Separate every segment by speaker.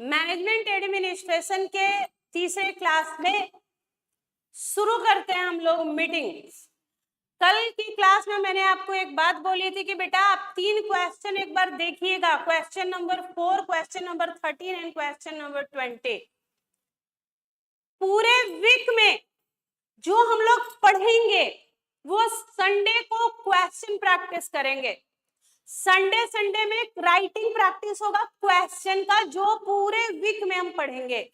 Speaker 1: Management administration के तीसरे class में शुरू करते हैं हम लोग मीटिंग्स। कल की क्लास में मैंने आपको एक बात बोली थी कि बेटा आप 3 क्वेश्चन एक बार देखिएगा, question number 4, question number 13 and question number 20। पूरे वीक में जो हम लोग पढ़ेंगे वो संडे को क्वेश्चन प्रैक्टिस करेंगे। संडे में राइटिंग प्रैक्टिस होगा क्वेश्चन का, जो पूरे वीक में हम पढ़ेंगे।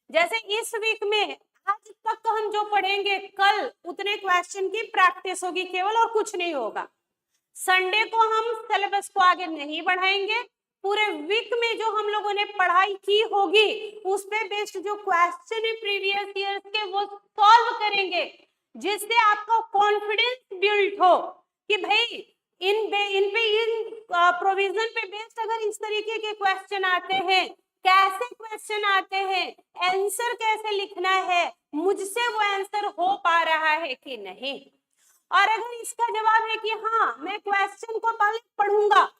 Speaker 1: जैसे इस वीक में आज तक हम जो पढ़ेंगे कल उतने क्वेश्चन की प्रैक्टिस होगी केवल, और कुछ नहीं होगा। संडे को हम सिलेबस को आगे नहीं बढ़ाएंगे। पूरे वीक में जो हम लोगों ने पढ़ाई की होगी उस पे बेस्ड जो क्वेश्चन है प्रीवियस ईयर के वो सॉल्व करेंगे, जिससे आपका कॉन्फिडेंस बिल्ड हो कि भाई इन प्रोविजन पे बेस्ड अगर इस तरीके के क्वेश्चन आते हैं, कैसे क्वेश्चन आते हैं, आंसर कैसे लिखना है, मुझसे वो आंसर हो पा रहा है कि नहीं। और अगर इसका जवाब है कि हाँ मैं क्वेश्चन को पहले पढ़ूंगा,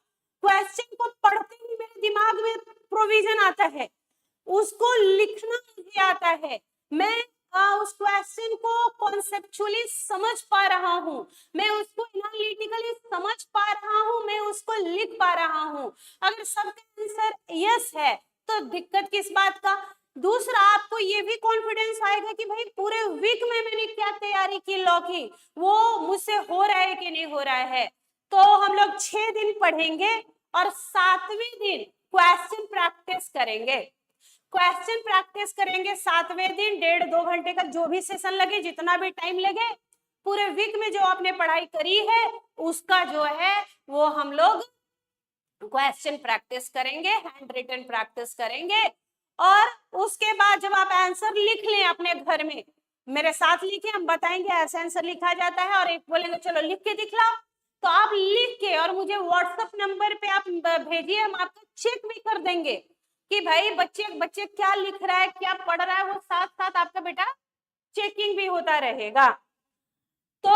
Speaker 1: क्वेश्चन को पढ़ते ही मेरे दिमाग में प्रोविजन आता है, उसको लिखना मुझे आता है, मैं उस क्वेश्चन को कॉन्सेप्चुअली समझ पा रहा हूँ, मैं उसको एनालिटिकली समझ पा रहा हूँ, मैं उसको लिख पा रहा हूँ, अगर सबका आंसर यस है तो दिक्कत किस बात का। दूसरा, आपको ये भी कॉन्फिडेंस आएगा कि भाई पूरे वीक में मैंने क्या तैयारी की लॉ की, वो मुझसे हो रहा है कि नहीं हो रहा है। तो हम लोग 6 दिन पढ़ेंगे और 7वें दिन क्वेश्चन प्रैक्टिस करेंगे। क्वेश्चन प्रैक्टिस करेंगे 7वें दिन, 1.5-2 घंटे का जो भी सेशन लगे, जितना भी टाइम लगे, पूरे वीक में जो आपने पढ़ाई करी है उसका जो है वो हम लोग क्वेश्चन प्रैक्टिस करेंगे, हैंड रिटन प्रैक्टिस करेंगे। और उसके बाद जब आप आंसर लिख लें अपने घर में, मेरे साथ लिखे, हम बताएंगे ऐसे आंसर लिखा जाता है, और एक बोलेंगे चलो लिख के दिखलाओ, तो आप लिख के और मुझे व्हाट्सएप नंबर पे आप भेजिए, हम आपको चेक भी कर देंगे कि भाई बच्चे क्या लिख रहा है, क्या पढ़ रहा है, वो साथ साथ आपका बेटा चेकिंग भी होता रहेगा। तो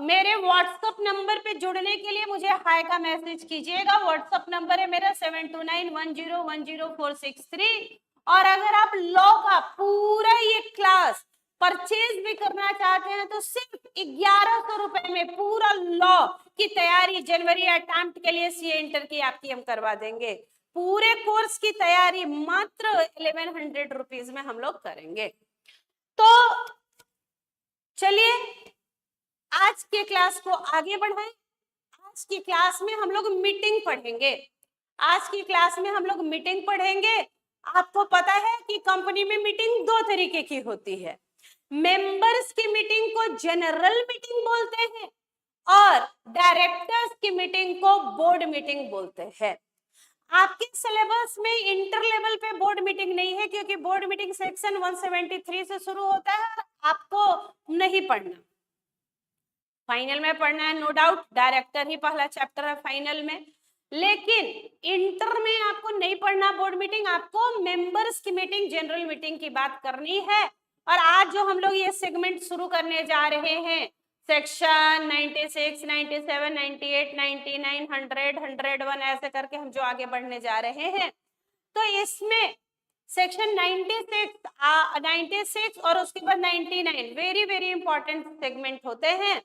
Speaker 1: मेरे व्हाट्सएप नंबर पे जुड़ने के लिए मुझे हाय का मैसेज कीजिएगा। व्हाट्सएप नंबर है मेरा 7291010463। और अगर आप लॉ का पूरा ये क्लास परचेज भी करना चाहते हैं तो सिर्फ 1100 रुपए में पूरा लॉ की तैयारी जनवरी अटेम्प्ट के लिए सीए इंटर की आपकी हम करवा देंगे। पूरे कोर्स की तैयारी मात्र 1100 रुपीज में हम लोग करेंगे। तो चलिए आज के क्लास को आगे बढ़ाएं। आज की क्लास में हम लोग मीटिंग पढ़ेंगे। आज की क्लास में हम लोग मीटिंग पढ़ेंगे। आपको पता है कि कंपनी में मीटिंग 2 तरीके की होती है। मेंबर्स की मीटिंग को जनरल मीटिंग बोलते हैं और डायरेक्टर्स की मीटिंग को बोर्ड मीटिंग बोलते हैं। आपके सिलेबस में इंटर लेवल पे बोर्ड मीटिंग नहीं है, क्योंकि बोर्ड मीटिंग सेक्शन 173 से शुरू होता है, आपको नहीं पढ़ना, फाइनल में पढ़ना है नो डाउट। डायरेक्टर ही पहला चैप्टर है फाइनल में, लेकिन इंटर में आपको नहीं पढ़ना बोर्ड मीटिंग, आपको मेंबर्स की मीटिंग, जनरल मीटिंग की बात करनी है। और आज जो हम लोग ये सेगमेंट शुरू करने जा रहे हैं, सेक्शन 96, 97, 98, 99, 100, 101 ऐसे करके हम जो आगे बढ़ने जा रहे हैं, तो इसमें सेक्शन 96 और उसके बाद 99 वेरी वेरी इंपॉर्टेंट सेगमेंट होते हैं।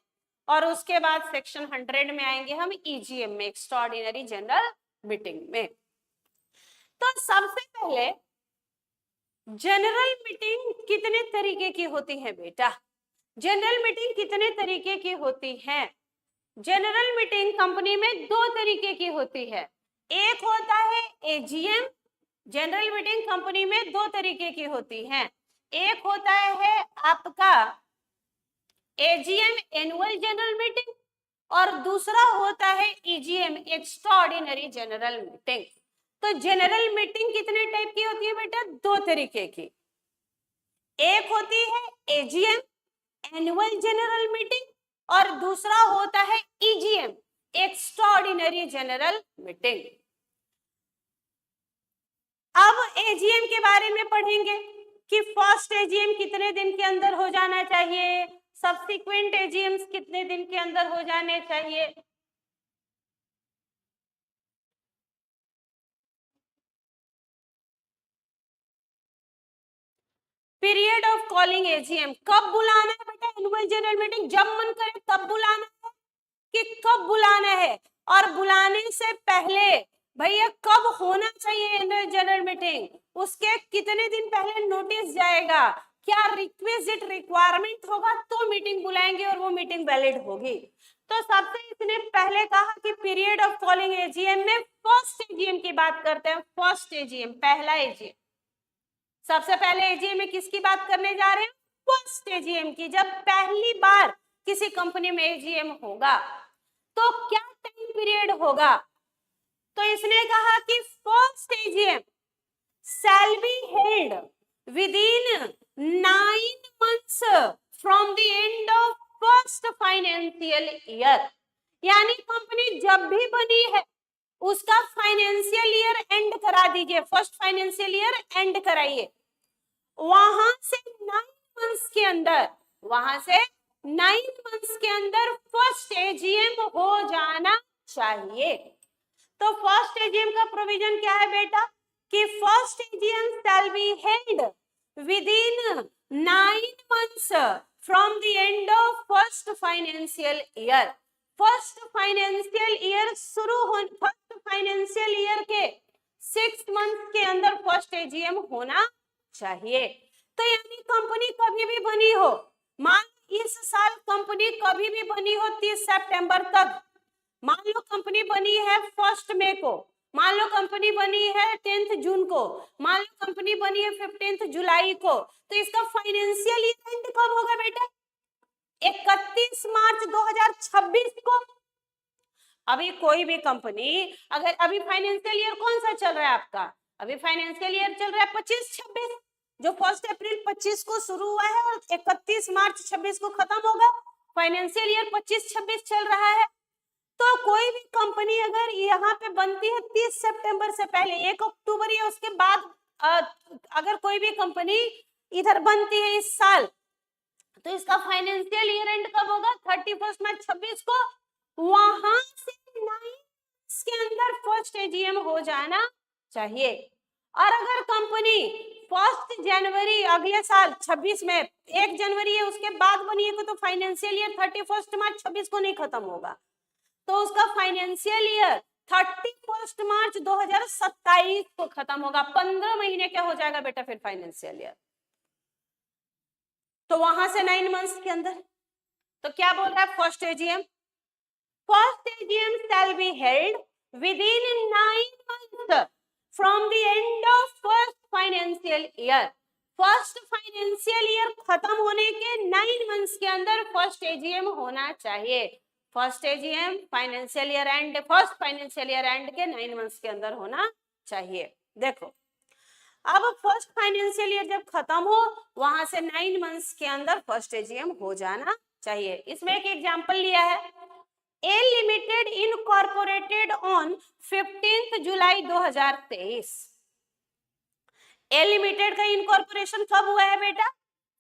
Speaker 1: और उसके बाद सेक्शन 100 में आएंगे हम ईजीएम में, एक्स्ट्राऑर्डिनरी जनरल मीटिंग में। तो सबसे पहले जनरल मीटिंग कितने तरीके की होती है बेटा? जनरल मीटिंग कितने तरीके की होती है? जनरल मीटिंग कंपनी में 2 तरीके की होती है। एक होता है एजीएम। जनरल मीटिंग कंपनी में 2 तरीके की होती है। एक होता है आपका एजीएम एनुअल जनरल मीटिंग, और दूसरा होता है ईजीएम एक्स्ट्राऑर्डिनरी जनरल मीटिंग। तो जनरल मीटिंग कितने टाइप की होती है बेटा? 2 तरीके की। एक होती है एजीएम एनुअल जनरल मीटिंग, और दूसरा होता है ईजीएम एक्स्ट्राऑर्डिनरी जनरल मीटिंग। अब एजीएम के बारे में पढ़ेंगे कि फर्स्ट एजीएम कितने दिन के अंदर हो जाना चाहिए, सब्सिक्वेंट एजीएम्स कितने दिन के अंदर हो जाने चाहिए। पीरियड ऑफ कॉलिंग एजीएम, कब बुलाना है बेटा एनुअल जनरल मीटिंग, जब मन करे तब बुलाना है कि कब बुलाना है, और बुलाने से पहले भैया कब होना चाहिए एनुअल जनरल मीटिंग, उसके कितने दिन पहले नोटिस जाएगा, क्या रिक्विजिट रिक्वायरमेंट होगा तो मीटिंग बुलाएंगे और वो मीटिंग वैलिड होगी। तो सबसे इसने पहले कहा कि पीरियड ऑफ कॉलिंग एजीएम में फर्स्ट एजीएम की बात करते हैं, फर्स्ट एजीएम, पहला एजीएम। सबसे पहले एजीएम में किसकी बात करने जा रहे हैं, फर्स्ट एजीएम की, जब पहली बार किसी कंपनी में एजीएम होगा तो क्या टाइम पीरियड होगा। तो इसने कहा कि first AGM shall be held within 9 months from the end of first financial year, यानी कंपनी जब भी बनी है उसका फाइनेंशियल ईयर एंड करा दीजिए, फर्स्ट फाइनेंशियल ईयर एंड कराइए, वहां से 9 मंथ्स के अंदर, वहां से 9 मंथ्स के अंदर फर्स्ट एजीएम हो जाना चाहिए। तो फर्स्ट एजीएम का प्रोविजन क्या है बेटा कि first AGM shall be held with in 9 months from the end of first financial year. First financial year शुरू हो, फर्स्ट फाइनेंशियल ईयर के 6 मंथ के अंदर फर्स्ट एजीएम होना चाहिए। तो यानी कंपनी कभी भी बनी हो, मान इस साल कंपनी कभी भी बनी हो 30 सितंबर तक, मान लो कंपनी बनी है 1 मई को, मान लो कंपनी बनी है 10 जून को, मान लो कंपनी बनी है 15 जुलाई को, तो इसका फाइनेंशियल ईयर एंड कब होगा बेटा, 31 मार्च 2026 को। अभी कोई भी कंपनी अगर, अभी फाइनेंशियल ईयर कौन सा चल रहा है आपका, अभी फाइनेंशियल ईयर चल रहा है 25-26, जो 1 अप्रैल 25 को शुरू हुआ है और 31 मार्च 26 को खत्म होगा, फाइनेंशियल ईयर 25-26 चल रहा है। तो कोई भी कंपनी अगर यहाँ पे बनती है 30 सितंबर से पहले, 1 अक्टूबर या उसके बाद अगर कोई भी कंपनी इधर बनती है इस साल, तो इसका फाइनेंशियल ईयर एंड कब होगा, 31 मार्च 26 को, वहां से 9 के अंदर फर्स्ट एजीएम हो जाना चाहिए। और अगर कंपनी 1 जनवरी अगले साल 26 में, 1 जनवरी है उसके बाद बनी है तो फाइनेंशियल ईयर 31 मार्च 26 को नहीं खत्म होगा, तो उसका फाइनेंशियल ईयर 31 मार्च 2027 को खत्म होगा, 15 महीने क्या हो जाएगा बेटा फिर फाइनेंशियल ईयर, तो वहां से 9 मंथ्स के अंदर। तो क्या बोल रहा है first AGM shall be held within 9 months from the end of first financial year। First financial year खत्म होने के 9 मंथ्स के अंदर फर्स्ट एजीएम होना चाहिए। First AGM financial year and, first financial year and के 9 मंथ्स के अंदर होना चाहिए। देखो अब फर्स्ट फाइनेंशियल ईयर जब खत्म हो, वहां से 9 मंथ्स के अंदर फर्स्ट एजीएम हो जाना चाहिए। इसमें एक एग्जांपल लिया है, ए लिमिटेड इनकॉर्पोरेटेड ऑन 15 जुलाई 2023। ए लिमिटेड का इनकॉर्पोरेशन कब हुआ है बेटा,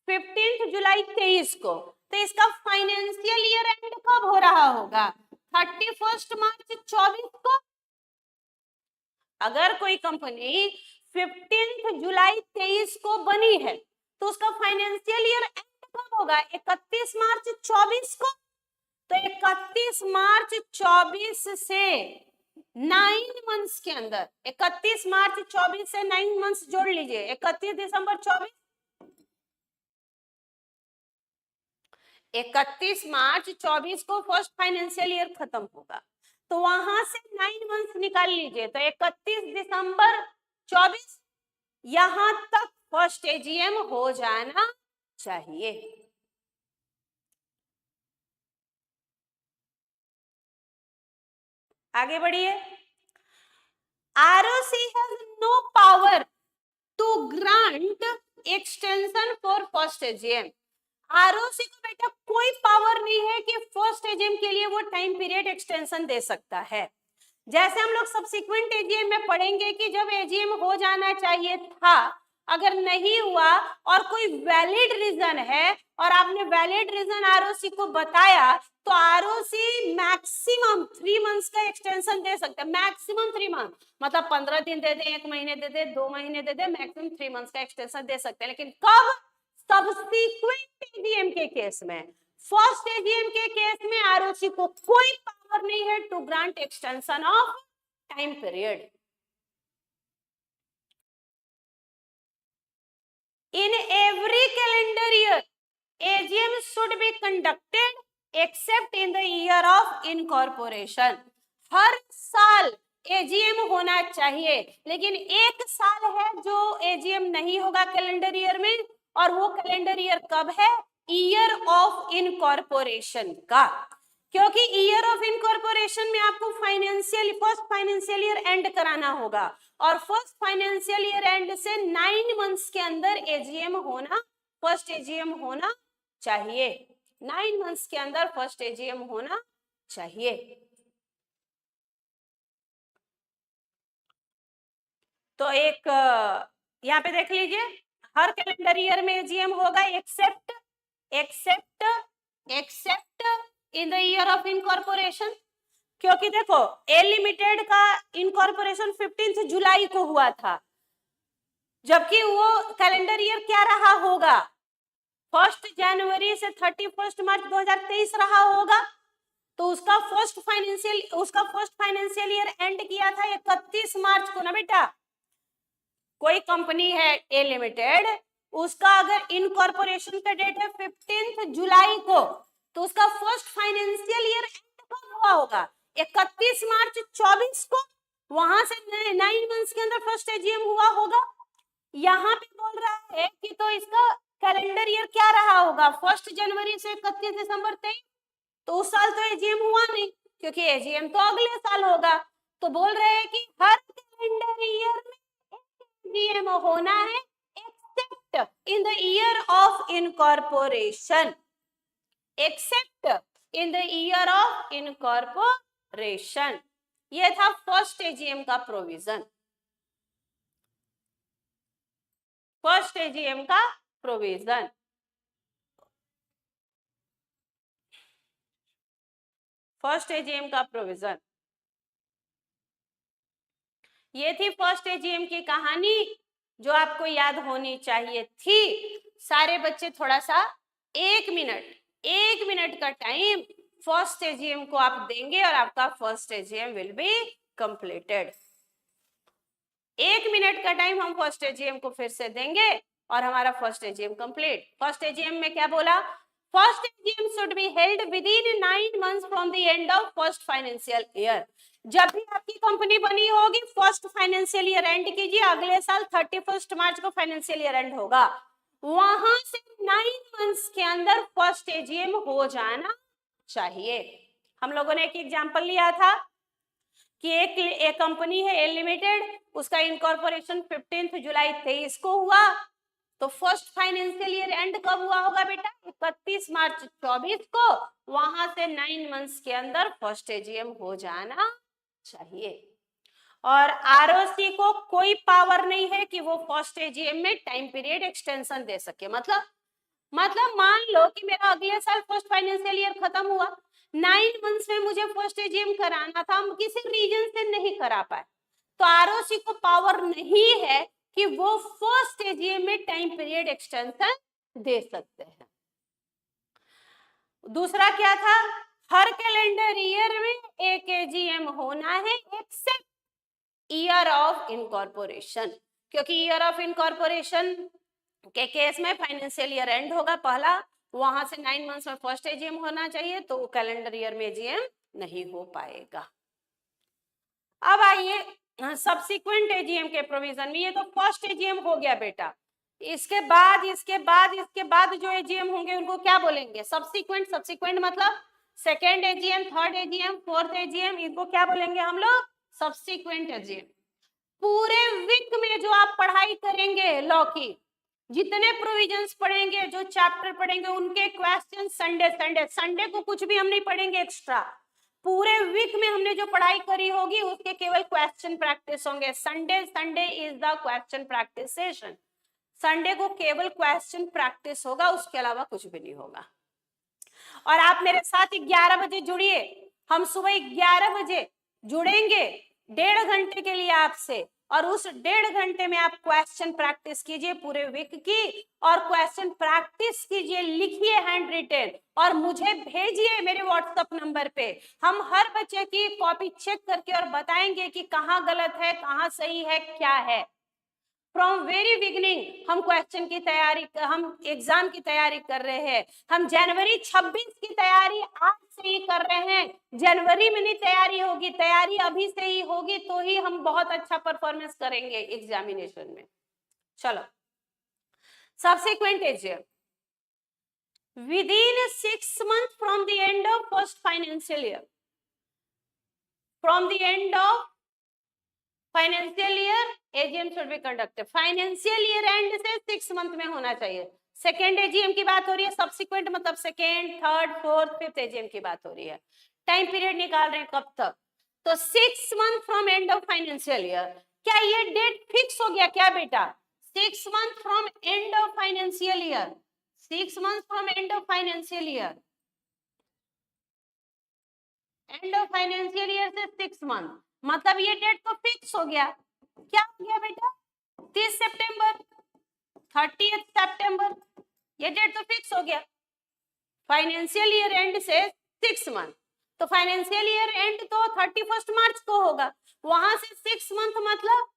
Speaker 1: 15 जुलाई 23 को, तो इसका फाइनेंशियल ईयर एंड कब हो रहा होगा, 31 मार्च 24 को। अगर कोई कंपनी 15 जुलाई 23 को बनी है तो उसका फाइनेंशियल ईयर एंड कब होगा, 31 मार्च 24 को। तो 31 मार्च 24 से 9 मंथ्स के अंदर, 31 मार्च 24 से 9 मंथ्स जोड़ लीजिए, 31 दिसंबर 24, 31 मार्च 24 को फर्स्ट फाइनेंशियल ईयर खत्म होगा, तो वहां से 9 मंथ्स निकाल लीजिए, तो 31 दिसंबर 24 यहां तक फर्स्ट एजीएम हो जाना चाहिए। आगे बढ़िए। ROC has no power to grant extension for first AGM। ROC को बेटा कोई पावर नहीं है कि फर्स्ट एजीएम के लिए वो टाइम पीरियड एक्सटेंशन दे सकता है। जैसे हम लोग सब्सिक्वेंट एजीएम में पढ़ेंगे कि जब एजीएम हो जाना चाहिए था, अगर नहीं हुआ और कोई वैलिड रीजन है और आपने वैलिड रीजन आरओसी को बताया, तो आरओसी मैक्सिमम 3 मंथ्स का एक्सटेंशन दे सकता है। मैक्सिमम 3 मंथ मतलब 15 दिन दे दे, 1 महीने दे दे, 2 महीने दे दे, मैक्सिमम 3 मंथ्स का एक्सटेंशन दे सकते हैं। लेकिन कब, सब्सिक्वेंट एजीएम के केस में, फर्स्ट एजीएम के केस में आरओसी को कोई पावर नहीं है to grant extension of time period. In every calendar year, AGM should be conducted except in the year of incorporation. हर साल AGM होना चाहिए, लेकिन एक साल है जो AGM नहीं होगा कैलेंडर ईयर में, और वो कैलेंडर ईयर कब है? ईयर ऑफ इनकॉर्पोरेशन का, क्योंकि ईयर ऑफ इनकॉर्पोरेशन में आपको फर्स्ट फाइनेंशियल ईयर एंड कराना होगा, और फर्स्ट फाइनेंशियल ईयर एंड से 9 मंथ्स के अंदर एजीएम होना, फर्स्ट एजीएम होना चाहिए। 9 मंथ्स के अंदर फर्स्ट एजीएम होना चाहिए। तो एक यहाँ पे देख लीजिए, हर कैलेंडर ईयर में एजीएम होगा accept in the year of incorporation, क्योंकि देखो ए लिमिटेड का इनकॉर्पोरेशन 15 जुलाई को हुआ था, जबकि वो कैलेंडर ईयर क्या रहा होगा? 1 जनवरी से 31 मार्च 2023 रहा होगा। तो उसका फर्स्ट फाइनेंशियल ईयर एंड किया था 31 मार्च को ना बेटा। कोई कंपनी है ए लिमिटेड, उसका अगर इनकॉर्पोरेशन का डेट है 15 जुलाई को, तो उसका फर्स्ट फाइनेंशियल ईयर एंड कब हुआ होगा? 31 मार्च 24 को, वहां से 9 मंथ्स के अंदर फर्स्ट एजीएम हुआ होगा। यहाँ पे बोल रहा है कि तो इसका कैलेंडर ईयर क्या रहा होगा? 1 जनवरी से 31 दिसंबर 23, तो उस साल तो एजीएम हुआ नहीं, क्योंकि एजीएम तो अगले साल होगा। तो बोल रहे हैं कि हर कैलेंडर ईयर में एजीएम होना है accept in the year of incorporation, accept in the year of incorporation. ये था फर्स्ट एजीएम का प्रोविजन, फर्स्ट एजीएम का प्रोविजन। फर्स्ट एजीएम का प्रोविजन ये थी फर्स्ट एजीएम की कहानी, जो आपको याद होनी चाहिए थी। सारे बच्चे थोड़ा सा 1 मिनट का टाइम फर्स्ट एजीएम को आप देंगे और आपका first AGM will be completed. 1 minute का टाइम हम फर्स्ट एजीएम को फिर से देंगे और हमारा first AGM complete. First AGM में क्या बोला? First AGM should be held within 9 months from the end of first financial year. जब भी आपकी कंपनी बनी होगी, फर्स्ट फाइनेंशियल ईयर एंड कीजिए, अगले साल 31 मार्च को फाइनेंशियल ईयर एंड होगा, वहां से 9 मंथ्स के अंदर फर्स्ट एजीएम हो जाना चाहिए। हम लोगों ने एक एग्जांपल लिया था कि एक कंपनी है ए लिमिटेड, उसका इनकॉर्पोरेशन 15 जुलाई 23 को हुआ, तो फर्स्ट फाइनेंशियल ईयर एंड कब हुआ होगा बेटा? 31 मार्च 24 को। वहां से 9 मंथ्स के अंदर फर्स्ट एजीएम हो जाना चाहिए। और आरओसी को कोई पावर नहीं है कि वो फर्स्ट एजीएम में टाइम पीरियड एक्सटेंशन दे सके। मतलब मान लो कि मेरा अगले साल फर्स्ट फाइनेंशियल ईयर खत्म हुआ, 9 मंथ्स में मुझे फर्स्ट एजीएम कराना था, हम किसी रीजन से नहीं करा पाए, तो आरओसी को पावर नहीं है कि वो फर्स्ट एजीएम में टाइम पीरियड एक्सटेंशन दे सकते हैं। दूसरा क्या था? हर कैलेंडर ईयर में एक एजीएम होना है एक्सेप्ट ईयर ऑफ इनकॉर्पोरेशन, क्योंकि ईयर ऑफ इनकॉर्पोरेशन के केस में फाइनेंशियल ईयर एंड होगा पहला, वहां से 9 मंथ्स में फर्स्ट एजीएम होना चाहिए, तो कैलेंडर ईयर में एजीएम नहीं हो पाएगा। अब आइए सब्सिक्वेंट एजीएम के प्रोविजन में। ये तो फर्स्ट एजीएम हो गया बेटा, इसके बाद जो एजीएम होंगे उनको क्या बोलेंगे? सब्सिक्वेंट। सब्सिक्वेंट मतलब second AGM, third AGM, fourth AGM, इनको क्या बोलेंगे हम लोग? Subsequent AGM. पूरे वीक में जो आप पढ़ाई करेंगे लॉ की, जितने प्रोविजंस पढ़ेंगे, जो चैप्टर पढ़ेंगे, उनके क्वेश्चन संडे को कुछ भी हम नहीं पढ़ेंगे एक्स्ट्रा। पूरे वीक में हमने जो पढ़ाई करी होगी उसके केवल क्वेश्चन प्रैक्टिस होंगे। Sunday is the question practice session. Sunday को केवल क्वेश्चन प्रैक्टिस होगा, उसके अलावा कुछ भी नहीं होगा। और आप मेरे साथ 11 बजे जुड़िए, हम सुबह 11 बजे जुड़ेंगे 1.5 घंटे के लिए आपसे। और उस 1.5 घंटे में आप क्वेश्चन प्रैक्टिस कीजिए पूरे वीक की, और क्वेश्चन प्रैक्टिस कीजिए, लिखिए हैंड रिटेन और मुझे भेजिए मेरे व्हाट्सएप नंबर पे। हम हर बच्चे की कॉपी चेक करके और बताएंगे कि कहाँ गलत है, कहाँ सही है, क्या है। फ्रॉम वेरी बिगिनिंग हम क्वेश्चन की तैयारी, हम एग्जाम की तैयारी कर रहे हैं। हम जनवरी 26 की तैयारी आज से ही कर रहे हैं। जनवरी में नहीं तैयारी होगी, तैयारी अभी से ही होगी तो ही हम बहुत अच्छा परफॉर्मेंस करेंगे एग्जामिनेशन में। चलो, subsequent exam within 6 months from the end of first financial year, from the end of financial year AGM should be conducted. Financial year and से 6 मंथ में होना चाहिए। सेकेंड एजीएम की बात हो रही है, सब्सिक्वेंट मतलब second, third, fourth, fifth AGM की बात हो रही है। टाइम पीरियड निकाल रहे हैं कब तक, तो 6 month from end of financial year. क्या ये डेट फिक्स हो गया क्या बेटा? 6 month from end of financial year, 6 month from end of financial year, and of financial year से 6 मंथ, मतलब ये डेट तो फिक्स हो गया। क्या हो गया बेटा? 30 सितंबर, 30 सितंबर, ये डेट तो फिक्स हो गया। फाइनेंशियल ईयर एंड से 6 मंथ, तो फाइनेंशियल ईयर एंड तो 31 मार्च को होगा, वहां से 6 मंथ मतलब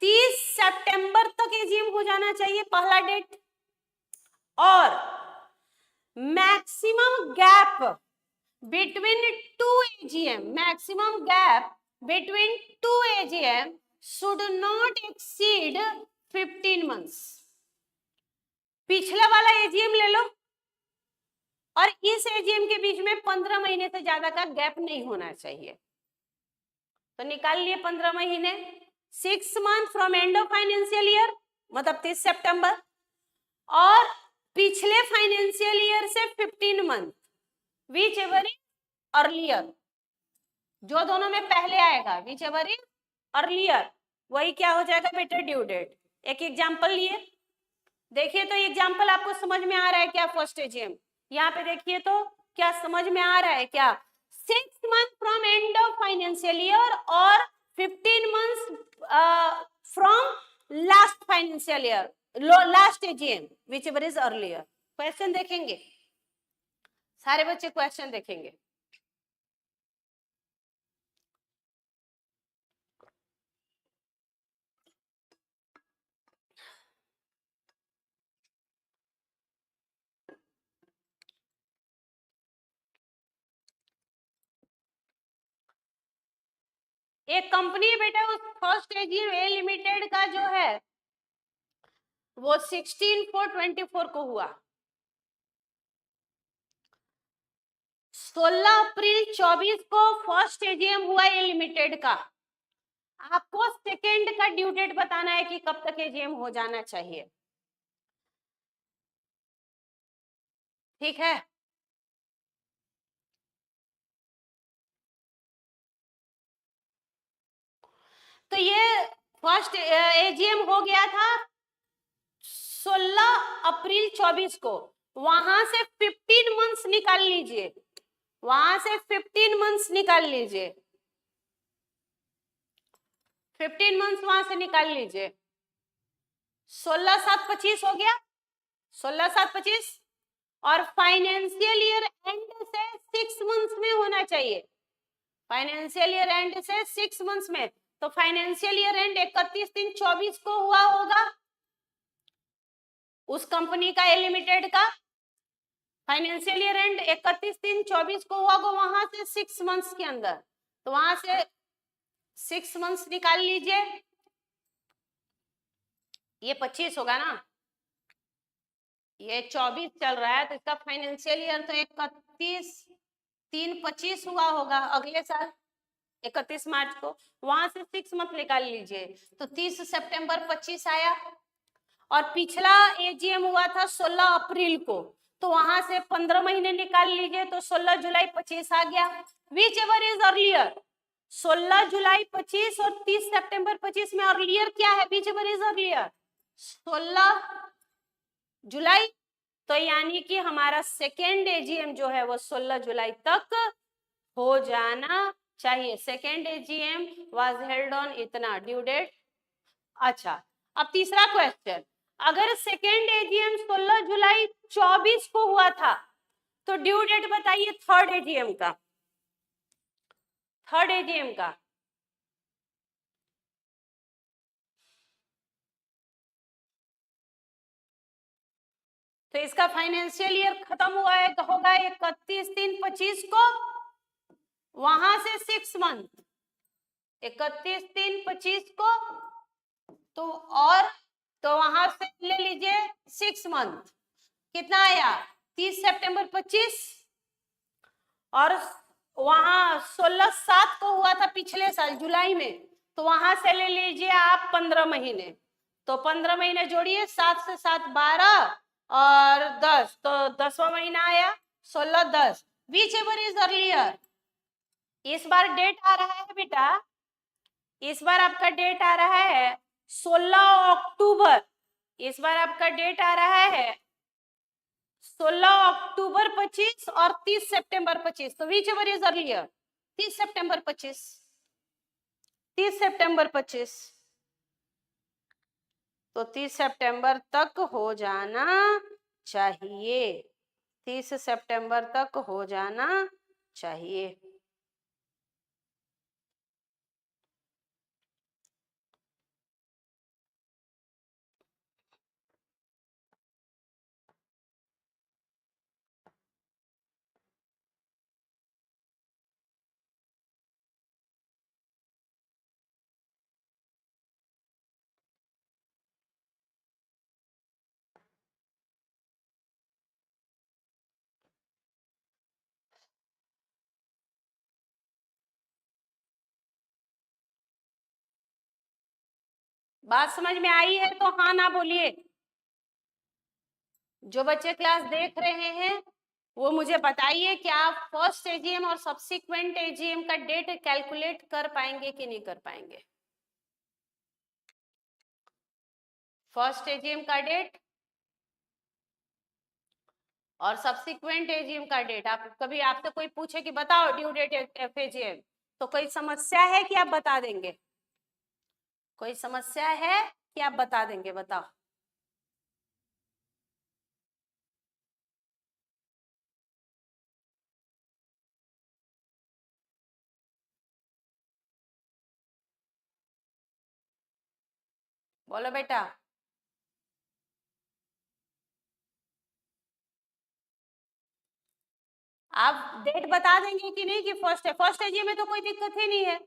Speaker 1: 30 सितंबर तक एजीएम हो जाना चाहिए पहला डेट। और maximum gap between 2 AGM, maximum gap between 2 AGM should not exceed 15 months। पिछला वाला एजीएम ले लो और इस एजीएम के बीच में 15 महीने से ज्यादा का गैप नहीं होना चाहिए। तो निकाल लिए 15 महीने। 6 month from end of financial year मतलब 30 सितंबर, और पिछले फाइनेंशियल ईयर से 15 month, which ever is earlier, जो दोनों में पहले आएगा, विच एवर इज अर्लियर, वही क्या हो जाएगा बेटा? Due date. एक एग्जांपल लिए, देखिए तो एग्जांपल आपको समझ में आ रहा है क्या? फर्स्ट एजीएम यहाँ पे देखिए तो क्या समझ में आ रहा है क्या? 6 month from end of financial year और 15 months from last financial year, last AGM, whichever is earlier. Question देखेंगे, सारे बच्चे क्वेश्चन देखेंगे। एक कंपनी है बेटा, उस फर्स्ट एजीएम ए लिमिटेड का जो है वो 16/4/24 को हुआ। 16 अप्रैल 24 को फर्स्ट एजीएम हुआ ए लिमिटेड का। आपको सेकेंड का ड्यू डेट बताना है कि कब तक एजीएम हो जाना चाहिए, ठीक है? तो ये फर्स्ट एजीएम हो गया था 16 अप्रैल 24 को, वहां से 15 मंथ्स निकाल लीजिए, वहां से 15 मंथ्स निकाल लीजिए, 15 मंथ्स वहां से निकाल लीजिए। 16/7/25 हो गया, 16/7/25, और फाइनेंशियल ईयर एंड से 6 मंथ्स में होना चाहिए, फाइनेंशियल ईयर एंड से 6 मंथ्स में। तो फाइनेंशियल ईयर एंड 31/3/24 को हुआ होगा उस कंपनी का, ए लिमिटेड का। फाइनेंशियल ईयर एंड 31/3/24 को हुआ होगा, वहां से 6 मंथ्स के अंदर, तो वहां से 6 मंथ्स निकाल लीजिए। ये 25 होगा ना, ये 24 चल रहा है, तो इसका फाइनेंशियल ईयर तो 31/3/25 हुआ होगा अगले साल 31 मार्च को, वहां से 6 मंथ निकाल लीजिए, तो 30 सितंबर 25 आया। और पिछला एजीएम हुआ था 16 अप्रैल को, तो वहां से 15 महीने निकाल लीजिए, तो 16 जुलाई 25 आ गया। विच एवर इज अर्लियर, 16 जुलाई 25 और 30 सितंबर 25 में अर्लियर क्या है? विच एवर इज अर्लियर 16 जुलाई। तो यानी कि हमारा सेकेंड एजीएम जो है वो 16 जुलाई तक हो जाना चाहिए। Second AGM was held on इतना ड्यू डेट अच्छा, अब तीसरा क्वेश्चन, अगर सेकेंड एजीएम 16 जुलाई 24 को हुआ था तो ड्यू डेट बताइए थर्ड एजीएम का, थर्ड एजीएम का। तो इसका फाइनेंशियल ईयर खत्म हुआ है, होगा 31/3/25 को, वहां से 6 मंथ 31/3/25 को, तो और तो वहां से ले लीजिए 6 मंथ, कितना आया 30 सितंबर 25, और वहां 16/7 को हुआ था पिछले साल जुलाई में, तो वहां से ले लीजिए आप 15 महीने, तो 15 महीने जोड़िए, 7 से 7 12 और 10, तो 10वां महीना आया 16/10, विच एवर इज अर्लियर। इस बार डेट आ रहा है बेटा, इस बार आपका डेट आ रहा है 16 अक्टूबर, इस बार आपका डेट आ रहा है 16 अक्टूबर 25 और 30 सितंबर 25, तो विच एवर इज अर्लियर, 30 सितंबर 25, 30 सितंबर 25, तो 30 सितंबर तक हो जाना चाहिए, 30 सितंबर तक हो जाना चाहिए। बात समझ में आई है तो हाँ ना बोलिए। जो बच्चे क्लास देख रहे हैं वो मुझे बताइए कि आप फर्स्ट एजीएम और सब्सिक्वेंट एजीएम का डेट कैलकुलेट कर पाएंगे कि नहीं कर पाएंगे। फर्स्ट एजीएम का डेट और सब्सिक्वेंट एजीएम का डेट, आप कभी आपसे कोई पूछे कि बताओ ड्यू डेट एफ एजीएम, तो कोई समस्या है कि आप बता देंगे, कोई समस्या है कि आप बता देंगे, बताओ। बोलो बेटा। आप डेट बता देंगे कि नहीं कि फर्स्ट है, फर्स्ट एजीएम में तो कोई दिक्कत ही नहीं है,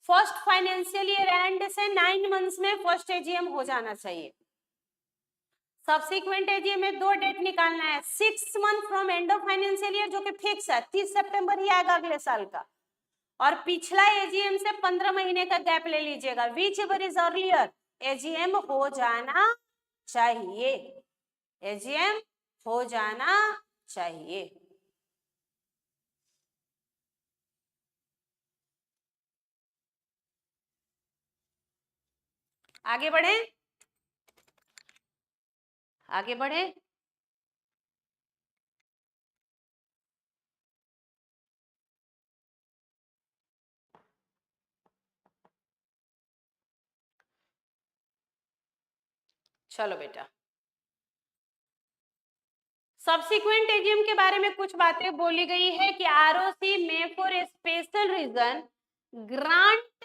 Speaker 1: फर्स्ट फाइनेंशियल ईयर एंड से 9 मंथ्स में फर्स्ट एजीएम हो जाना चाहिए। सब्सिक्वेंट एजीएम में 2 डेट निकालना है, 6 month from end of financial year जो कि फिक्स है, 30 सितंबर ही आएगा अगले साल का, और पिछला एजीएम से 15 महीने का गैप ले लीजिएगा, which ever is earlier, AGM हो जाना चाहिए, एजीएम हो जाना चाहिए। आगे बढ़े, आगे बढ़े। चलो बेटा, सब्सिक्वेंट एजीएम के बारे में कुछ बातें बोली गई है कि आरओसी में for a special reason grant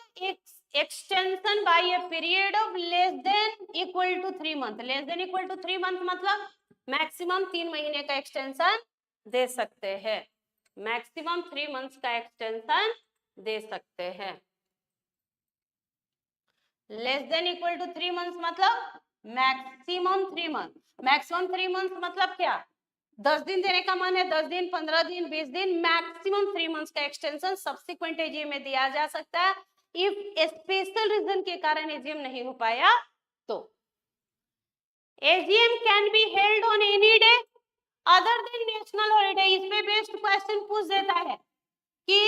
Speaker 1: extension by a period of less than equal to 3 month, less than equal to 3 month मतलब मैक्सिमम 3 महीने का एक्सटेंशन दे सकते हैं, मैक्सिमम 3 मंथ्स का एक्सटेंशन दे सकते हैं। Less than equal to 3 months मतलब मैक्सिमम 3 मंथ, मैक्सिमम 3 मंथ मतलब क्या, 10 दिन देने का मन है 10 दिन, 15 दिन, 20 दिन, मैक्सिमम 3 मंथ्स का एक्सटेंशन सब्सिक्वेंट एजीएम में दिया जा सकता है इफ स्पेशल रीजन के कारण एजीएम नहीं हो पाया तो। AGM can be held on any day other than national holiday, इस पे बेस्ड क्वेश्चन पूछ देता है कि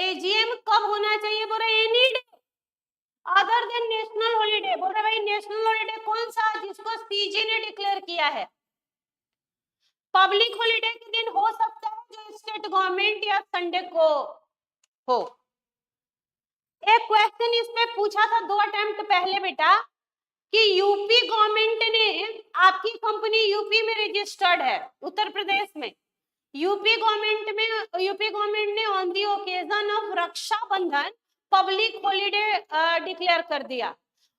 Speaker 1: एजीएम कब होना चाहिए, बोला any day other than national holiday, बोल रहे भाई नेशनल हॉलिडे कौन सा जिसको सीजी ने डिक्लेयर किया है, पब्लिक हॉलिडे के दिन हो सकता है जो स्टेट गवर्नमेंट या संडे को हो। एक क्वेश्चन इस पे पूछा था 2 अटेम्प्ट पहले बेटा कि यूपी गवर्नमेंट ने, आपकी कंपनी यूपी में रजिस्टर्ड है, उत्तर प्रदेश में, यूपी गवर्नमेंट ने on the occasion of Raksha Bandhan public holiday declare कर दिया,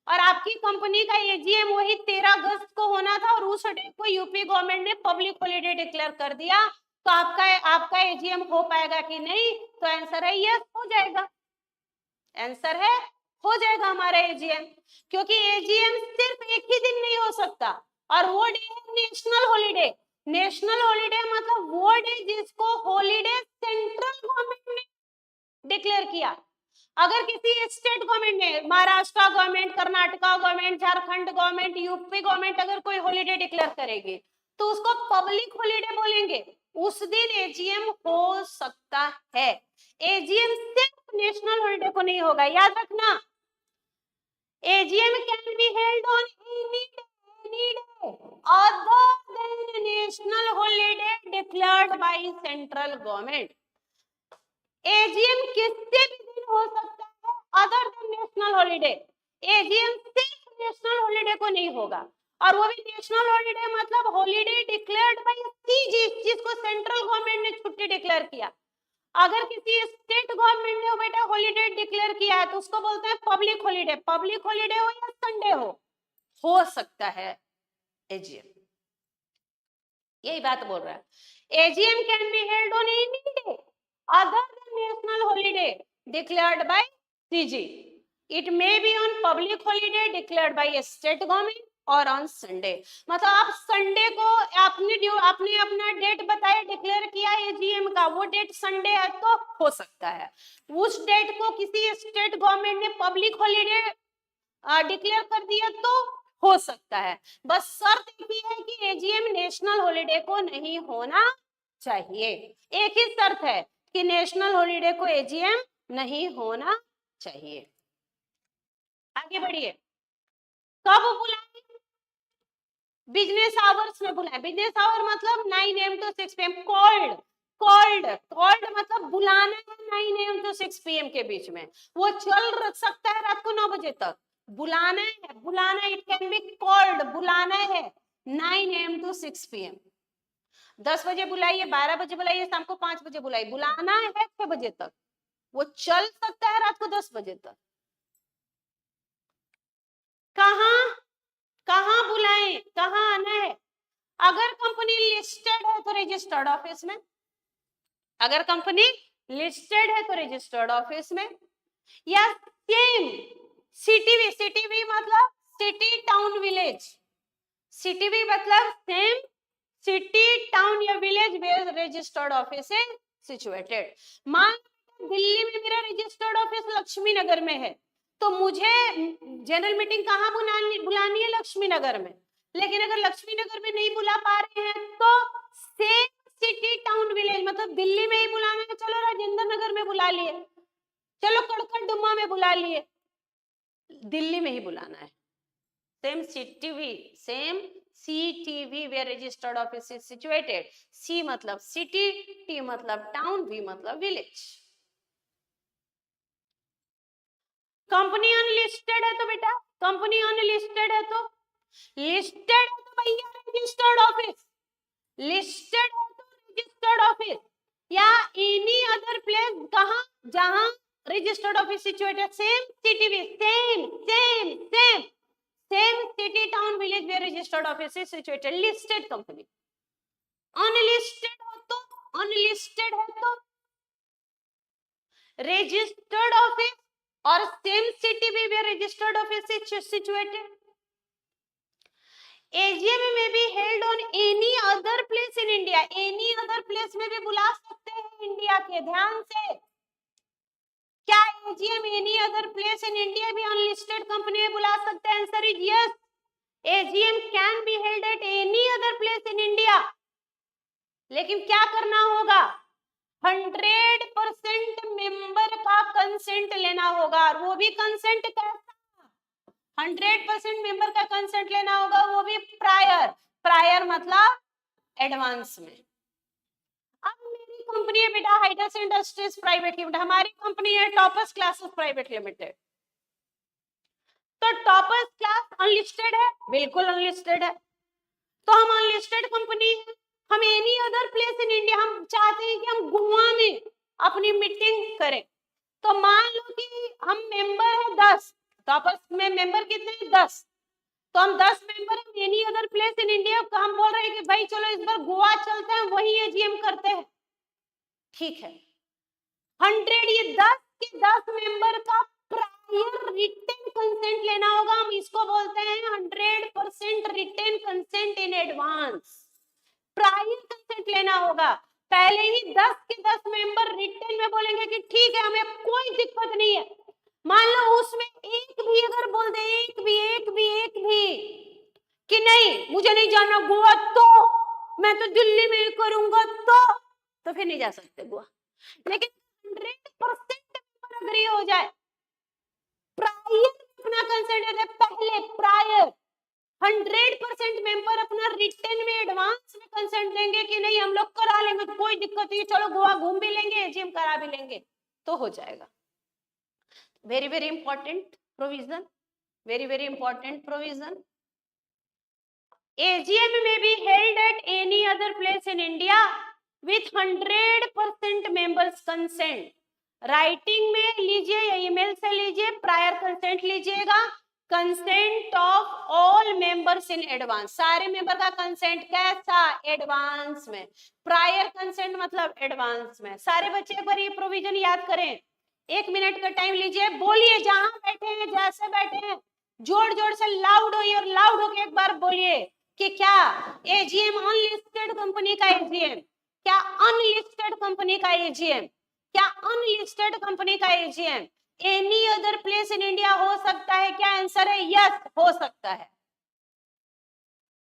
Speaker 1: और आपकी कंपनी का एजीएम वही 13 अगस्त को होना था, और उस डे को यूपी गवर्नमेंट ने पब्लिक हॉलिडे डिक्लेयर कर दिया, तो आपका एजीएम हो पाएगा कि नहीं? तो आंसर है यस, हो जाएगा। आंसर है हो जाएगा हमारा एजीएम, क्योंकि एजीएम सिर्फ एक ही दिन नहीं हो सकता, और वो डे है नेशनल हॉलिडे। नेशनल हॉलिडे मतलब वो डे जिसको हॉलिडे सेंट्रल गवर्नमेंट ने डिक्लेयर किया। अगर किसी स्टेट गवर्नमेंट ने, Maharashtra government, Karnataka government, Jharkhand government, UP government अगर कोई हॉलिडे डिक्लेयर करेगी तो उसको पब्लिक हॉलिडे बोलेंगे, उस दिन एजीएम हो सकता है। एजीएम सिर्फ नेशनल हॉलिडे को नहीं होगा, याद रखना। AGM can be held on any day other than national holiday declared by central government. AGM किसी भी दिन हो सकता है other than national holiday. AGM सिर्फ नेशनल हॉलिडे को नहीं होगा, और वो भी नेशनल हॉलिडे मतलब हॉलिडे डिक्लेयर्ड बाय सीजी, जिसको सेंट्रल गवर्नमेंट ने छुट्टी डिक्लेयर किया। अगर किसी स्टेट गवर्नमेंट ने बेटा हॉलिडे डिक्लेयर किया है तो उसको बोलते हैं पब्लिक हॉलिडे। पब्लिक हॉलिडे हो या संडे हो सकता है एजीएम, यही बात बोल रहा है। AGM can be held on any day other than national holiday declared by CG. It may be on public holiday declared by a state government और on Sunday। मतलब आप संडे को आपने अपना डेट बताया, डिक्लेयर किया एजीएम का, वो डेट संडे है तो हो सकता है। उस डेट को किसी स्टेट गवर्नमेंट ने पब्लिक हॉलिडे डिक्लेयर कर दिया तो हो सकता है। बस शर्त ये है कि एजीएम नेशनल हॉलिडे को नहीं होना चाहिए। एक ही शर्त है कि नेशनल हॉलिडे को एजीएम नहीं होना चाहिए। आगे बढ़िए। कब बुलाएं? बिजनेस आवर्स में बुलाएं। बिजनेस आवर मतलब 9 AM to 6 PM। कॉल्ड मतलब बुलाना है 9 AM to 6 PM के बीच में। वो चल सकता है रात को 9 बजे तक। बुलाना है, इट कैन बी कॉल्ड, बुलाना है 9 AM to 6 PM। 10 बजे बुलाइए, 12 बजे बुलाइए, शाम को 5 बजे बुलाइए, बुलाना है 6 बजे तक। वो चल सकता है रात को 10 बजे तक। कहां बुलाएं, कहां आना है? अगर कंपनी लिस्टेड है तो रजिस्टर्ड ऑफिस में, अगर कंपनी लिस्टेड है तो रजिस्टर्ड ऑफिस में, या सेम सिटी मतलब सिटी टाउन विलेज, सिटी मतलब सेम सिटी टाउन या village where registered office is situated. मान दिल्ली में मेरा रजिस्टर्ड ऑफिस लक्ष्मी नगर में है, तो मुझे जनरल मीटिंग कहाँ बुलानी है? लक्ष्मी नगर में। लेकिन अगर लक्ष्मी नगर में नहीं बुला पा रहे हैं तो सेम सिटी टाउन विलेज मतलब दिल्ली में ही बुलाना है, चलो राजेंद्र नगर में बुला लिए, चलो कड़कड़ डुम्मा में बुला लिए, दिल्ली में ही बुलाना है। Same CTV where registered office is situated। C मतलब सिटी, T मतलब टाउन, V मतलब विलेज। कंपनी अनलिस्टेड है तो बेटा, कंपनी अनलिस्टेड है तो, लिस्टेड है तो भैया रजिस्टर्ड ऑफिस, लिस्टेड है तो रजिस्टर्ड ऑफिस, या एनी अदर प्लेस कहां जहां registered office situated, same CTV, same city town village where registered office is situated. Listed company. Unlisted है तो रजिस्टर्ड ऑफिस और same city where registered office is situated. AGM में भी held on any other place in India, any other place में भी बुला सकते हैं इंडिया के, ध्यान से। क्या AGM any other place in India भी अनलिस्टेड कंपनी में बुला सकते हैं? Answer is yes. AGM can be held at any other place in India, लेकिन क्या करना होगा? 100% मेंबर का कंसेंट लेना होगा। वो भी कंसेंट कैसा? 100% मेंबर का कंसेंट लेना होगा, वो भी प्रायर मतलब एडवांस में। अब मेरी कंपनी है बेटा हाइडस इंडस्ट्रीज प्राइवेट लिमिटेड, हमारी कंपनी है टॉपर्स क्लासेस प्राइवेट लिमिटेड। तो टॉपर्स क्लास अनलिस्टेड है, बिल्कुल अनलिस्टेड है। तो हम अनलिस्टेड कंपनी है, हम any other place in India, हम चाहते हैं कि हम गोवा में अपनी मीटिंग करें। तो मान लो कि हम मेंबर है 10, टॉपर्स में मेंबर कितने हैं 10, तो हम 10 मेंबर हैं any other place in India, हम बोल रहे हैं कि भाई चलो इस बार गोवा चलते हैं, वही एजीएम करते हैं, ठीक है। 100 ये 10 के 10 मेंबर का प्रायर रिटेन कंसेंट लेना होगा, हम इसको बोलते हैं 100% written consent in advance. Prior consent लेना होगा, पहले ही 10 के 10 मेंबर रिटेन में बोलेंगे कि ठीक है हमें कोई दिक्कत नहीं है। मान लो उसमें एक भी अगर बोल दे, एक भी कि नहीं मुझे नहीं जाना गोवा, तो मैं तो दिल्ली में ही करूंगा, तो फिर नहीं जा सकते गोवा। लेकिन 100% अग्री हो जाए, प्रायर अपना कंसेंट देते, पहले प्रायर 100% मेंबर अपना रिटेन में एडवांस में कंसेंट देंगे कि नहीं हम लोग करा लेंगे, तो कोई दिक्कत नहीं, चलो गोवा घूम भी लेंगे, एजीएम करा भी लेंगे, तो हो जाएगा। Very very important provision, very very important provision. AGM may be held at any other place in India with 100% members consent. Writing में लीजिए या ईमेल से लीजिए, प्रायर कंसेंट लीजिएगा, consent of all members in advance, सारे member का consent कैसा, advance में। प्रायर कंसेंट मतलब एडवांस में। सारे बच्चे एक बार ये प्रोविजन याद करें, 1 मिनट का टाइम लीजिए, बोलिए जहां बैठे हैं जैसे बैठे हैं, जोर जोर से लाउड होइए और लाउड होके एक बार बोलिए कि क्या एजीएम अनलिस्टेड कंपनी का एजीएम, क्या अनलिस्टेड कंपनी का एजीएम, क्या अनलिस्टेड कंपनी का AGM any other place in India हो सकता है? क्या आंसर है? यस, हो सकता है।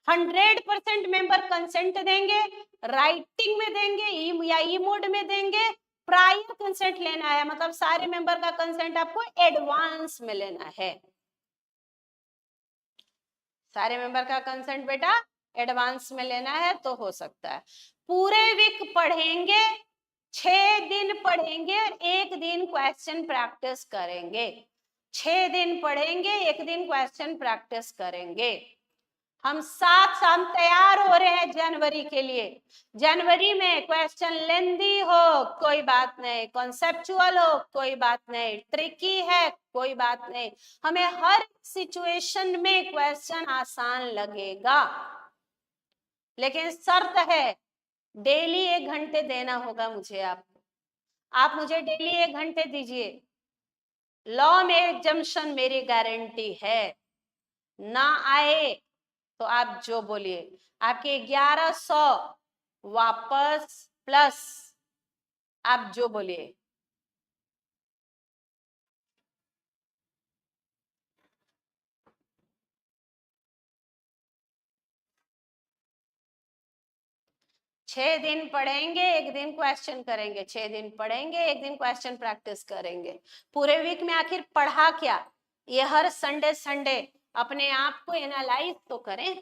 Speaker 1: 100% मेंबर कंसेंट देंगे, राइटिंग में देंगे या ई मोड में देंगे, प्रायर कंसेंट लेना है, मतलब सारे मेंबर का कंसेंट आपको एडवांस में लेना है। सारे मेंबर का कंसेंट बेटा एडवांस में लेना है तो हो सकता है। पूरे वीक पढ़ेंगे, 6 दिन पढ़ेंगे, 1 दिन क्वेश्चन प्रैक्टिस करेंगे। 6 दिन पढ़ेंगे, 1 दिन क्वेश्चन प्रैक्टिस करेंगे। हम साथ साथ तैयार हो रहे हैं जनवरी के लिए। जनवरी में क्वेश्चन लेंदी हो कोई बात नहीं, कॉन्सेप्चुअल हो कोई बात नहीं, ट्रिकी है कोई बात नहीं, हमें हर सिचुएशन में क्वेश्चन आसान लगेगा, लेकिन शर्त है डेली 1 घंटे देना होगा मुझे आपको। आप मुझे डेली 1 घंटे दीजिए, लॉ में एग्जम्पशन मेरी गारंटी है, ना आए तो आप जो बोलिए, आपके 1100 वापस प्लस आप जो बोलिए। छह दिन पढ़ेंगे, 1 दिन क्वेश्चन करेंगे, 6 दिन पढ़ेंगे, 1 दिन क्वेश्चन प्रैक्टिस करेंगे। पूरे वीक में आखिर पढ़ा क्या, ये हर संडे संडे अपने आप को एनालाइज तो करें।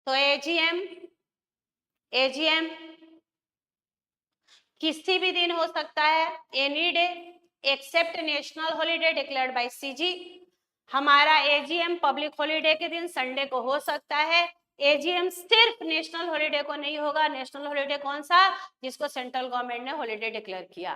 Speaker 1: तो एजीएम किसी भी दिन हो सकता है, any day except national holiday declared by CG. हमारा एजीएम पब्लिक हॉलीडे के दिन संडे को हो सकता है। एजीएम सिर्फ नेशनल हॉलीडे को नहीं होगा। नेशनल हॉलीडे कौन सा? जिसको सेंट्रल गवर्नमेंट ने हॉलीडे डिक्लेयर किया।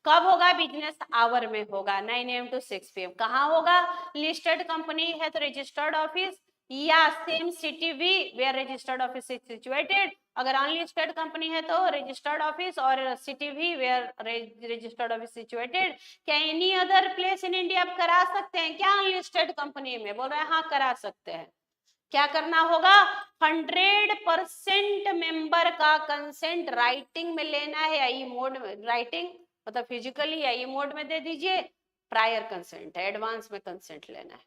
Speaker 1: कब होगा? बिजनेस आवर में होगा, 9 AM to 6 PM। कहाँ होगा? लिस्टेड कंपनी है तो रजिस्टर्ड ऑफिस या सेम सिटी भी where registered office is situated. अगर अनलिस्टेड कंपनी है तो रजिस्टर्ड ऑफिस और सिटी भी वेयर रजिस्टर्ड ऑफिस सिचुएटेड। क्या any other place in India आप करा सकते हैं क्या अनलिस्टेड कंपनी में? बोल रहे हैं हाँ करा सकते हैं। क्या करना होगा? 100% मेंबर का कंसेंट राइटिंग में लेना है या ई मोड में, राइटिंग मतलब फिजिकली या ई मोड में दे दीजिए। प्रायर कंसेंट है, एडवांस में कंसेंट लेना है,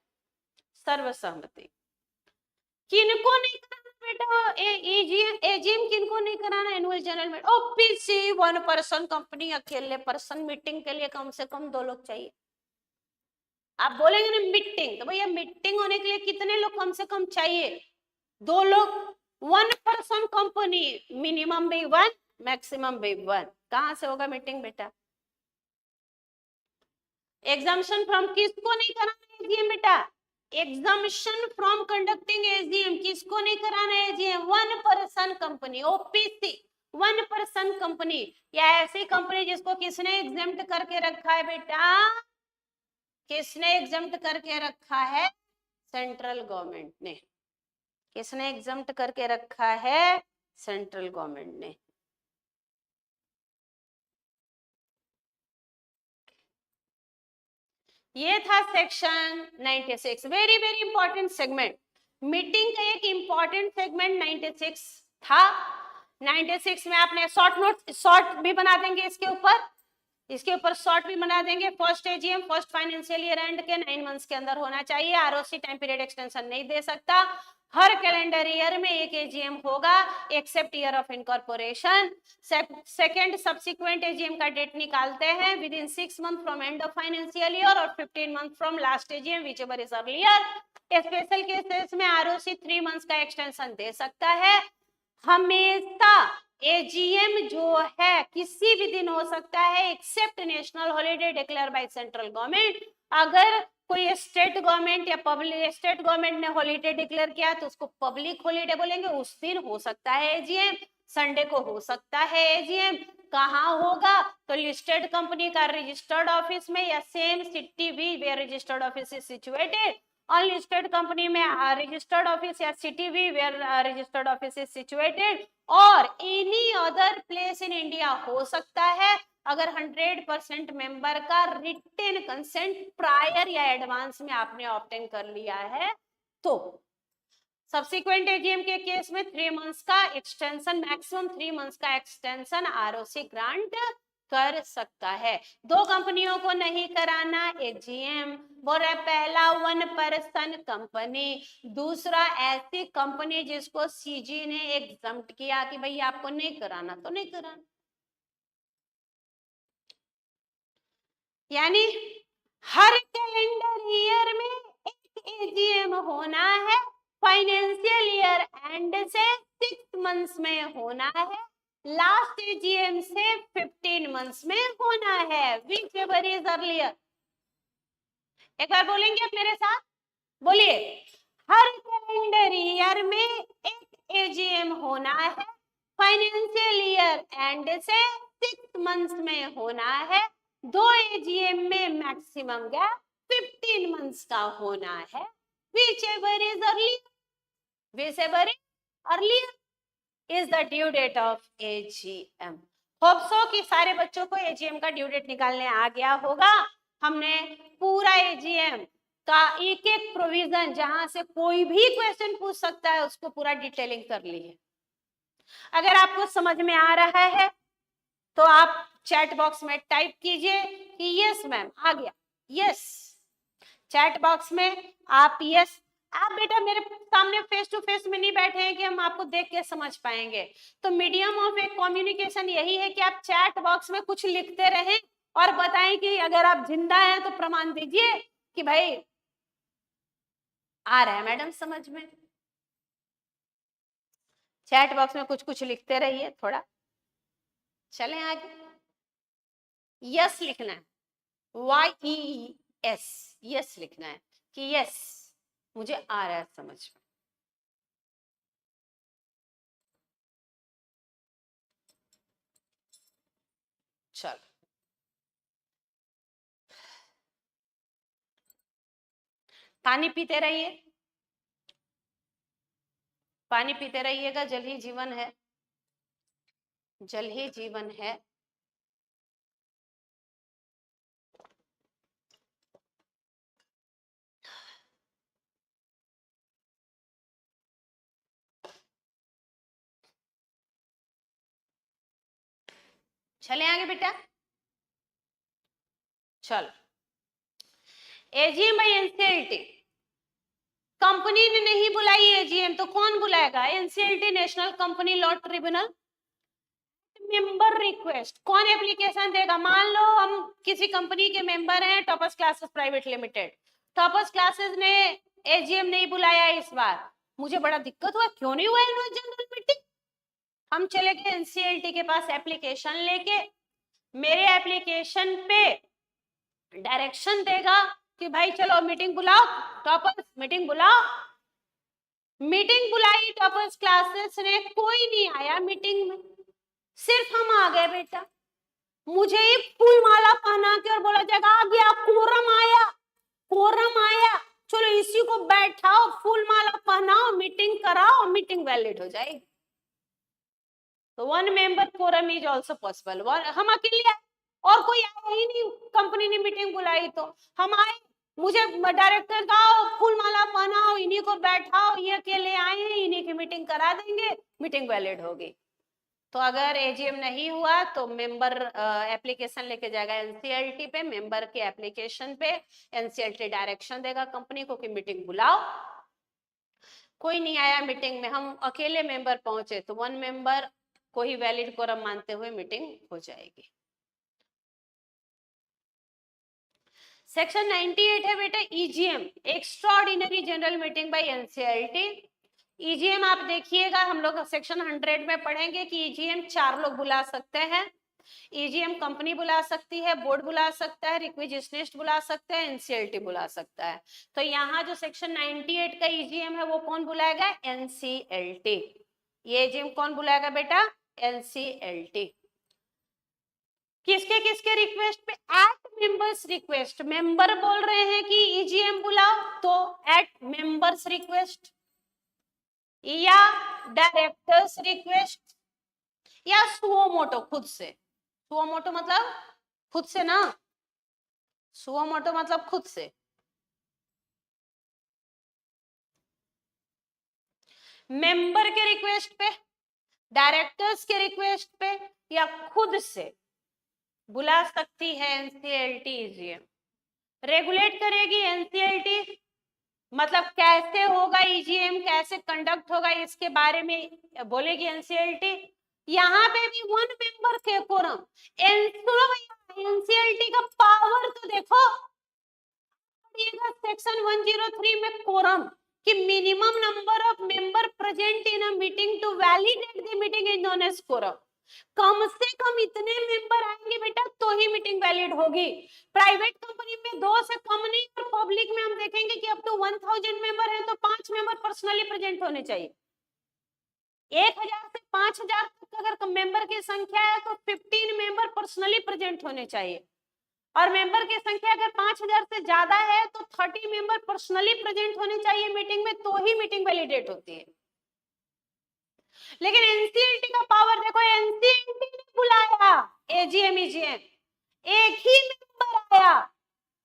Speaker 1: सर्वसम्मति। किनको नहीं कराना बेटा एजीएम किनको नहीं कराना? Annual general meeting OPC 1 person company, अकेले पर्सन मीटिंग के लिए कम से कम 2 लोग चाहिए। आप बोलेंगे ना मीटिंग, तो भैया मीटिंग होने के लिए कितने लोग कम से कम चाहिए? 2 लोग। 1 पर्सन कंपनी, मिनिमम भी 1, मैक्सिमम भी 1। कहां से होगा मीटिंग बेटा? एग्जामिशन फ्रॉम किसको नहीं कराना एजीएम बेटा? एग्जामिशन फ्रॉम कंडक्टिंग एजीएम किसको नहीं कराना है AGM? One person company, OPC, one person company, या ऐसी कंपनी जिसको किसने एग्जेम्प्ट करके रखा है बेटा? किसने एग्जेम्प्ट करके रखा है? सेंट्रल गवर्नमेंट ने। किसने एग्जेम्प्ट करके रखा है? सेंट्रल गवर्नमेंट ने। ये था section 96, very very important segment. Meeting का एक इंपॉर्टेंट सेगमेंट 96 था। 96 में आपने शॉर्ट नोट, शॉर्ट भी बना देंगे इसके ऊपर शॉर्ट भी बना देंगे। First AGM first financial year and के 9 मंथ्स के अंदर होना चाहिए। आरओसी टाइम पीरियड एक्सटेंशन नहीं दे सकता। हर कैलेंडर ईयर में एक एजीएम होगा except year of incorporation. Second subsequent AGM का डेट निकालते हैं within 6 month from end of financial year और 15 month from last AGM whichever is earlier. Special cases में आरओसी 3 मंथ्स का extension दे सकता है। हमेशा एजीएम जो है किसी भी दिन हो सकता है except national holiday declare by central government. अगर कोई स्टेट गवर्नमेंट या पब्लिक स्टेट गवर्नमेंट ने हॉलीडे डिक्लेयर किया तो उसको पब्लिक हॉलीडे बोलेंगे, उस दिन हो सकता है एजीएम। संडे को हो सकता है एजीएम। कहाँ होगा? तो लिस्टेड कंपनी का रजिस्टर्ड ऑफिस में या सेम सिटी भी where registered office is situated. Unlisted company में रजिस्टर्ड ऑफिस या सिटी भी where registered office is situated और any other place in India हो सकता है अगर 100% मेंबर का रिटेन कंसेंट प्रायर या एडवांस में आपने ऑब्टेन कर लिया है तो। सब्सिक्वेंट एजीएम के केस में 3 मंथ्स का एक्सटेंशन, मैक्सिमम 3 मंथ्स का एक्सटेंशन आरओसी ग्रांट कर सकता है। 2 कंपनियों को नहीं कराना एजीएम। बोल रहा है पहला वन पर्सन कंपनी, दूसरा ऐसी कंपनी जिसको सीजी ने एग्जम्प्ट किया कि भाई आपको नहीं कराना तो नहीं कराना। यानी हर कैलेंडर ईयर में एक एजीएम होना है। फाइनेंशियल ईयर एंड से 6 मंथ्स में होना है। लास्ट एजीएम से 15 मंथ्स में होना है विच एवर इज अर्लियर। एक बार बोलेंगे आप मेरे साथ, बोलिए। हर कैलेंडर ईयर में एक एजीएम होना है। फाइनेंशियल ईयर एंड से 6 मंथ्स में होना है। 2 एजीएम में मैक्सिमम गैप 15 मंथ्स का होना है which ever is earlier. Which ever is earlier is the due date of AGM. Hope so कि सारे बच्चों को एजीएम का ड्यू डेट निकालने आ गया होगा। हमने पूरा एजीएम का एक एक प्रोविजन जहां से कोई भी क्वेश्चन पूछ सकता है उसको पूरा डिटेलिंग कर ली है। अगर आपको समझ में आ रहा है तो आप चैट बॉक्स में टाइप कीजिए कि यस मैम आ गया। यस, चैट बॉक्स में आप यस। आप बेटा मेरे सामने फेस टू फेस में नहीं बैठे हैं कि हम आपको देख के समझ पाएंगे, तो मीडियम ऑफ एक कम्युनिकेशन यही है कि आप चैट बॉक्स में कुछ लिखते रहें और बताएं कि अगर आप जिंदा हैं तो प्रमाण दीजिए कि भाई आ रहा है मैडम समझ में। चैट बॉक्स में कुछ कुछ लिखते रहिए थोड़ा। चलें आगे। यस लिखना है, YES, यस लिखना है कि यस मुझे आ रहा है समझ में। चलो पानी पीते रहिए, पानी पीते रहिएगा, जल ही जीवन है, जल ही जीवन है। चले आगे बेटा। चलो एजीएम बाई एनसीएलटी, कंपनी ने नहीं बुलाई एजीएम तो कौन बुलाएगा? NCLT, national company law tribunal. Member request कौन एप्लीकेशन देगा? मान लो हम किसी कंपनी के मेंबर हैं, toppers classes private limited. Toppers classes ने एजीएम नहीं बुलाया इस बार, मुझे बड़ा दिक्कत हुआ, क्यों नहीं हुआ एनुअल जनरल मीटिंग। हम चले गए एनसीएलटी के पास एप्लीकेशन लेके। मेरे एप्लीकेशन पे डायरेक्शन देगा कि भाई चलो मीटिंग बुलाओ, टॉपर्स मीटिंग बुलाओ। मीटिंग बुलाई टॉपर्स क्लासेस ने, कोई नहीं आया मीटिंग में, सिर्फ हम आ गए बेटा। मुझे ही फूल माला पहना के और बोला जाएगा आ गया, कोरम आया, कोरम आया, चलो इसी को बैठाओ, फूल माला पहनाओ, मीटिंग कराओ, मीटिंग वैलिड हो जाएगी। तो 1 member quorum is also possible. हम अकेले आए और कोई आया ही नहीं, कंपनी ने मीटिंग बुलाई तो हम आए, मुझे डायरेक्टर का फूल माला पहनाओ, इन्हीं को बैठाओ, ये अकेले आए हैं, इन्हीं की मीटिंग करा देंगे, मीटिंग वैलिड होगी। तो अगर एजीएम नहीं हुआ तो मेंबर एप्लीकेशन लेके जाएगा एनसीएलटी पे, मेंबर के एप्लीकेशन पे एनसीएलटी डायरेक्शन देगा कंपनी को कि मीटिंग बुलाओ। कोई नहीं आया मीटिंग में, हम अकेले मेंबर पहुंचे तो 1 मेंबर को ही वैलिड कोरम मानते हुए मीटिंग हो जाएगी। सेक्शन 98 है बेटा EGM, extraordinary general meeting by NCLT. EGM आप देखिएगा, हम लोग सेक्शन 100 में पढ़ेंगे कि ईजीएम 4 लोग बुला सकते हैं। ईजीएम कंपनी बुला सकती है, बोर्ड बुला सकता है, रिक्विजिशनिस्ट बुला सकता है, एनसीएलटी बुला सकता है। तो यहाँ जो सेक्शन 98 का ईजीएम है वो कौन बुलाएगा? एनसीएलटी। ये ईजीएम कौन बुलाएगा बेटा? एनसीएलटी। किसके किसके रिक्वेस्ट पे? Eight members request. मेंबर बोल रहे हैं कि ईजीएम बुलाओ तो एट मेंबर्स रिक्वेस्ट, या डायरेक्टर्स रिक्वेस्ट, या सुओ मोटो, खुद से। सुओ मोटो मतलब खुद से ना, सुओ मोटो मतलब खुद से। मेंबर के रिक्वेस्ट पे, डायरेक्टर्स के रिक्वेस्ट पे, या खुद से बुला सकती है एनसीएलटी ईजीएम। रेगुलेट करेगी एनसीएलटी, मतलब कैसे होगा ईजीएम, कैसे कंडक्ट होगा, इसके बारे में बोलेगी एनसीएलटी। यहाँ पे भी 1 मेंबर के कोरम, एनसीएलटी का पावर तो देखो, सेक्शन 103 में कोरम कि minimum number of member present in a meeting to validate the meeting is known as quorum. कम से कम इतने मेंबर आएंगे बेटा तो ही मीटिंग वैलिड होगी। प्राइवेट कंपनी में 2 से कम नहीं, और पब्लिक में हम देखेंगे कि अब तो 1000 मेंबर है तो 5 मेंबर पर्सनली प्रेजेंट होने चाहिए। 1000 से 5000 तक अगर मेंबर की संख्या है तो 15 मेंबर पर्सनली प्रेजेंट होने चाहिए, और मेंबर की संख्या अगर 5000 से ज्यादा है तो 30 मेंबर पर्सनली प्रेजेंट होने चाहिए मीटिंग में, तो ही मीटिंग वैलिडेट होती है। लेकिन एनसीएलटी का पावर देखो, एनसीएलटी ने बुलाया एजीएम ईजीएम, एक ही मेंबर आया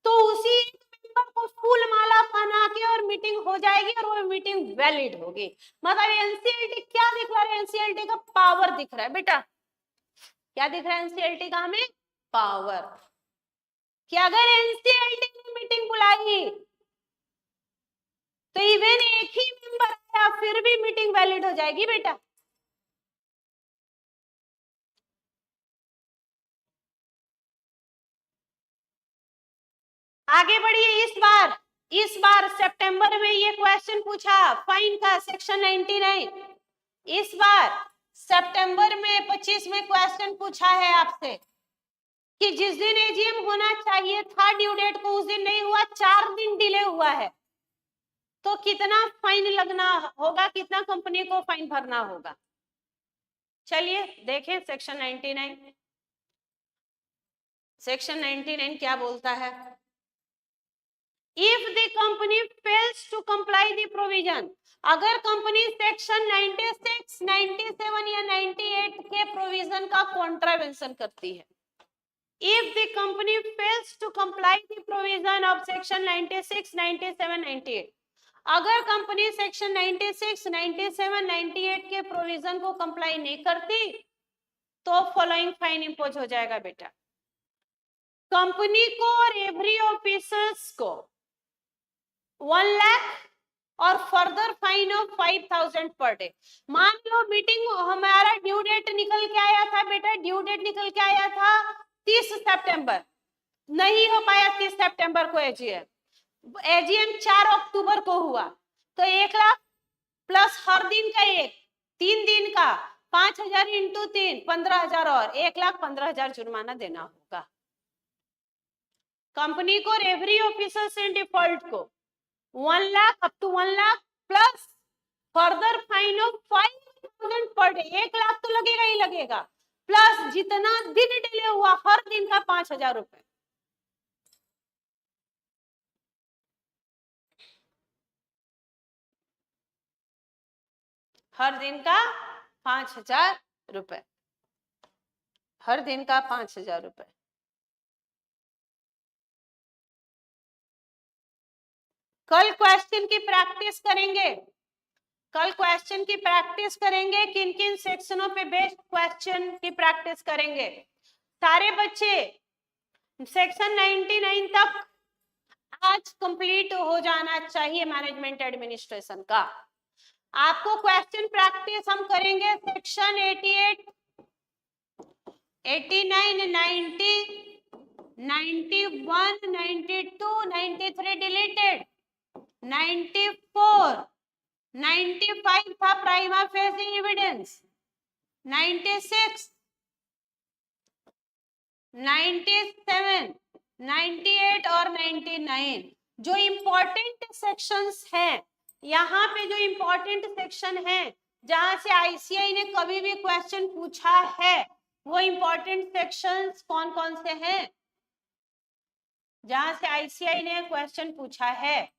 Speaker 1: तो उसी मेंबर को फूल माला पहना के और मीटिंग हो जाएगी और वो मीटिंग वैलिड होगी। मतलब एनसीएलटी क्या दिख रहा है? एनसीएलटी का पावर दिख रहा है बेटा। क्या दिख रहा है एनसीएलटी का हमें? पावर। कि अगर एनसीएलटी ने मीटिंग बुलाई तो इवन एक ही मेंबर आया फिर भी मीटिंग वैलिड हो जाएगी बेटा। आगे बढ़िए। इस बार सितंबर में ये क्वेश्चन पूछा फाइन का, सेक्शन 99। इस बार सितंबर में 25 में क्वेश्चन पूछा है आपसे कि जिस दिन एजीएम होना चाहिए था ड्यू डेट को, उस दिन नहीं हुआ, 4 दिन डिले हुआ है, तो कितना फाइन लगना होगा, कितना कंपनी को फाइन भरना होगा? चलिए देखें सेक्शन 99। सेक्शन 99 क्या बोलता है? If the company fails to comply the provision, अगर कंपनी सेक्शन 96, 97 या 98 के प्रोविजन का कॉन्ट्रावेंशन करती है, if the company fails to comply the provision of section 96, 97, 98, अगर कंपनी सेक्शन 96, 97, 98 के प्रोविजन को कंप्लाई नहीं करती तो फॉलोइंग फाइन इंपोज हो जाएगा बेटा। कंपनी को और एवरी ऑफिसर्स को 1 लाख और further fine of 5000 per day. मान लो मीटिंग हमारा ड्यू डेट निकल के आया था बेटा, ड्यू डेट निकल के आया था 30 सितंबर, नहीं हो पाया 30 सितंबर को एजीएम, एजीएम 4 अक्टूबर को हुआ, तो 1 लाख प्लस हर दिन का 3 दिन का 5000 इंटू 3 15,000 और 1,15,000 जुर्माना देना होगा। कंपनी को रेवरी ऑफिसर्स इन डिफॉल्ट को 1 lakh up to 1 lakh plus further fine of 5,000 per day, 1 lakh तो लगेगा ही लगेगा, प्लस जितना दिन डिले हुआ हर दिन का 5,000 रुपए। हर दिन का 5,000 रुपए, हर दिन का 5,000 रुपए। कल क्वेश्चन की प्रैक्टिस करेंगे, कल क्वेश्चन की प्रैक्टिस करेंगे, किन किन सेक्शनों पे बेस्ड क्वेश्चन की प्रैक्टिस करेंगे। सारे बच्चे सेक्शन 99 तक आज कंप्लीट हो जाना चाहिए मैनेजमेंट एडमिनिस्ट्रेशन का। आपको क्वेश्चन प्रैक्टिस हम करेंगे सेक्शन 88, 89, 90, 91, 92, 93 डिलीटेड, 94, 95 था प्राइमा फेसी एविडेंस, 96, 97, 98 और 99 जो इंपॉर्टेंट सेक्शंस हैं। यहाँ पे जो इंपॉर्टेंट सेक्शन है जहां से आईसीआई ने कभी भी क्वेश्चन पूछा है, वो इंपॉर्टेंट सेक्शंस कौन कौन से हैं जहां से आईसीआई ने क्वेश्चन पूछा है,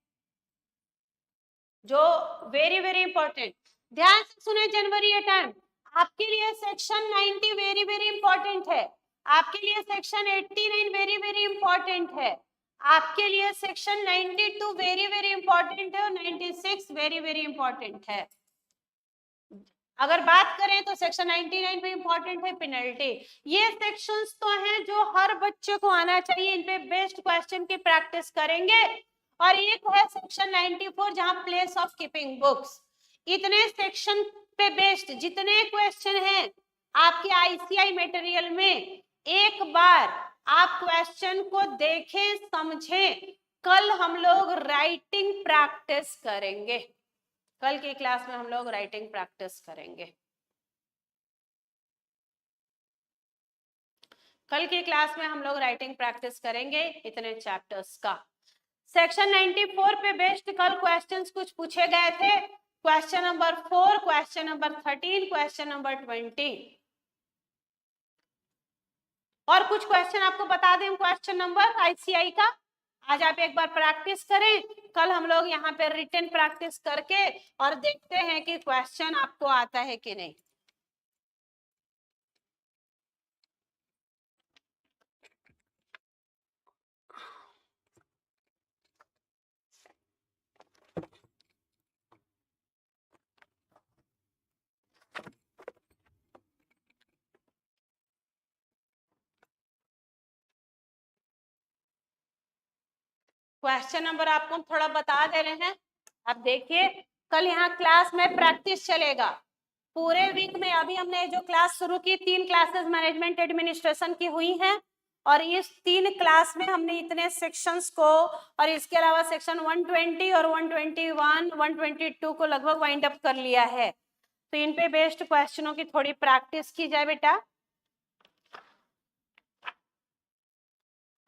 Speaker 1: जो वेरी वेरी इंपॉर्टेंट। ध्यान से सुने जनवरी अटेम्प्ट, आपके लिए सेक्शन 90 वेरी वेरी इंपॉर्टेंट है, आपके लिए सेक्शन 89 वेरी वेरी इंपॉर्टेंट है, आपके लिए सेक्शन 92 वेरी वेरी इंपॉर्टेंट है और 96 वेरी वेरी इंपॉर्टेंट है। अगर बात करें तो सेक्शन 99 में इंपॉर्टेंट है पेनल्टी। ये सेक्शंस तो हैं जो हर बच्चे को आना चाहिए, इन पे बेस्ड क्वेश्चन की प्रैक्टिस करेंगे। और एक है सेक्शन 94 जहां प्लेस ऑफ कीपिंग बुक्स। इतने सेक्शन पे बेस्ड जितने क्वेश्चन हैं आपके आईसीआई मटेरियल में, एक बार आप क्वेश्चन को देखें समझें। कल हम लोग राइटिंग प्रैक्टिस करेंगे, कल की क्लास में हम लोग राइटिंग प्रैक्टिस करेंगे, कल की क्लास में हम लोग राइटिंग प्रैक्टिस करेंगे इतने चैप्टर्स का। सेक्शन 94 पे बेस्ड कल क्वेश्चंस कुछ पूछे गए थे, question number 4, question number 13, question number 20 और कुछ क्वेश्चन आपको बता दें क्वेश्चन नंबर आईसीआई का। आज आप एक बार प्रैक्टिस करें, कल हम लोग यहाँ पे रिटन प्रैक्टिस करके और देखते हैं कि क्वेश्चन आपको आता है कि नहीं। क्वेश्चन नंबर आपको थोड़ा बता दे रहे हैं। अब देखिए कल यहाँ क्लास में प्रैक्टिस चलेगा पूरे वीक में। अभी हमने जो क्लास शुरू की, 3 क्लासेस मैनेजमेंट एडमिनिस्ट्रेशन की हुई हैं और इस 3 क्लास में हमने इतने सेक्शंस को और इसके अलावा सेक्शन 120 और 121, 122 को लगभग वाइंड अप कर लिया है। तो इन पे बेस्ड क्वेश्चनों की थोड़ी प्रैक्टिस की जाए बेटा।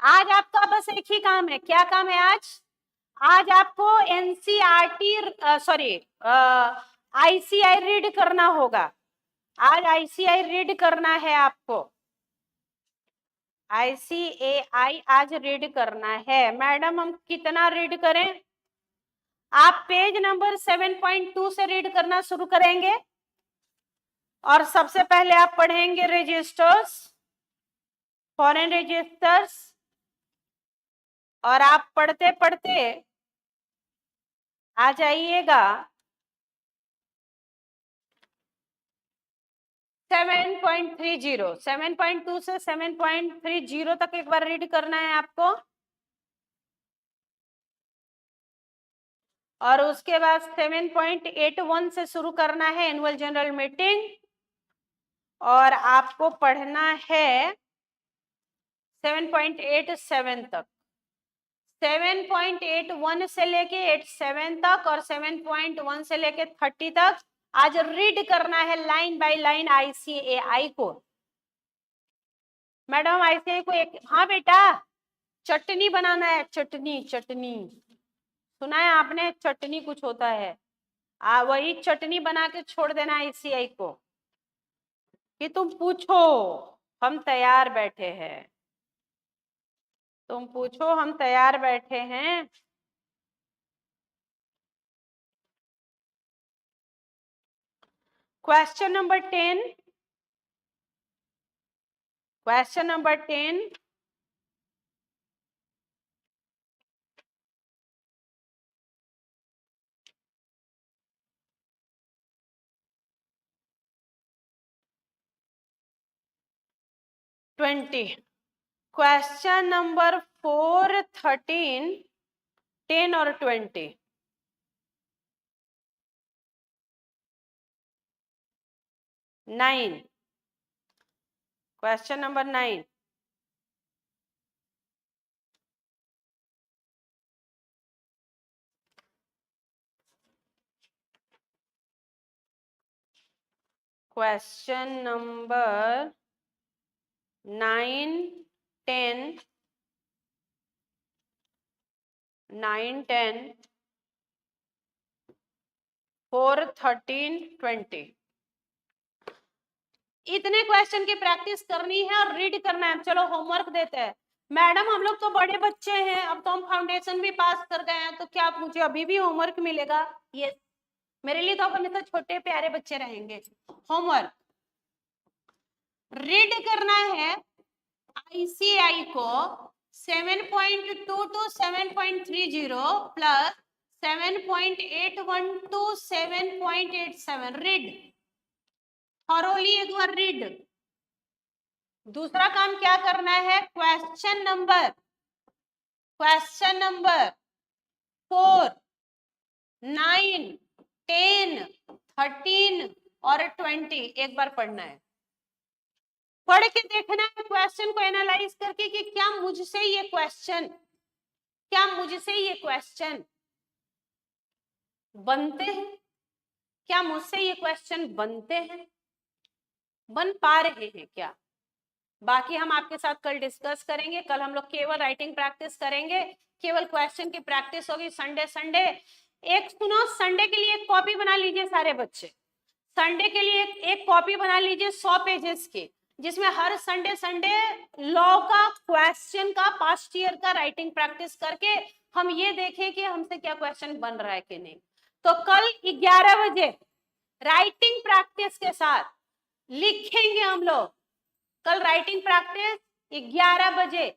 Speaker 1: आज आपका बस एक ही काम है। क्या काम है आज? आज आपको एनसीईआरटी सॉरी आईसीआई रीड करना होगा। आज आईसीआई रीड करना है आपको, आईसीएआई आज रीड करना है। मैडम हम कितना रीड करें? आप पेज नंबर 7.2 से रीड करना शुरू करेंगे और सबसे पहले आप पढ़ेंगे रजिस्टर्स, फॉरेन रजिस्टर्स, और आप पढ़ते पढ़ते आ जाइएगा 7.30, 7.2 से 7.30 तक एक बार रीड करना है आपको। और उसके बाद 7.81 से शुरू करना है एनुअल जनरल मीटिंग, और आपको पढ़ना है 7.87 तक, 7.81 से लेके 87 तक और 7.1 से लेके 30 तक आज रीड करना है लाइन बाय लाइन आईसीएआई को। मैडम आईसीएआई को एक, हाँ बेटा चटनी बनाना है, चटनी चटनी, सुना है आपने, चटनी कुछ होता है, वही चटनी बना के छोड़ देना आईसीआई को कि तुम पूछो, हम तैयार बैठे हैं, तुम पूछो हम तैयार बैठे हैं। Question number 10, question number 10, question number 4, 13, 10 और 20। 9, क्वेश्चन नंबर 9, क्वेश्चन नंबर 9, 10, 9, 10, 4, 13, 20। इतने क्वेश्चन की प्रैक्टिस करनी है और रीड करना है। चलो होमवर्क देते हैं। मैडम हम लोग तो बड़े बच्चे हैं, अब तो हम फाउंडेशन भी पास कर गए हैं, तो क्या मुझे अभी भी होमवर्क मिलेगा? यस, मेरे लिए तो अपन तो छोटे प्यारे बच्चे रहेंगे। होमवर्क रीड करना है आईसीआई को 7.2 to 7.30 plus 7.81 to 7.87। Read thoroughly एक बार रीड। दूसरा काम क्या करना है, क्वेश्चन नंबर 4, 9, 10, 13 और 20 एक बार पढ़ना है। पढ़ के देखना है क्वेश्चन को एनालाइज करके कि क्या मुझसे ये क्वेश्चन बनते हैं, क्या मुझसे ये क्वेश्चन बनते हैं, बन पा रहे हैं क्या। बाकी हम आपके साथ कल डिस्कस करेंगे। कल हम लोग केवल राइटिंग प्रैक्टिस करेंगे, केवल क्वेश्चन की प्रैक्टिस होगी। संडे एक सुनो, संडे के लिए एक कॉपी बना लीजिए सारे बच्चे। संडे के लिए एक कॉपी बना लीजिए 100 पेजेस की, जिसमें हर संडे लॉ का क्वेश्चन का पास्ट ईयर का राइटिंग प्रैक्टिस करके हम ये देखें कि हमसे क्या क्वेश्चन बन रहा है कि नहीं। तो कल 11 बजे राइटिंग प्रैक्टिस के साथ लिखेंगे हम लोग। कल राइटिंग प्रैक्टिस 11 बजे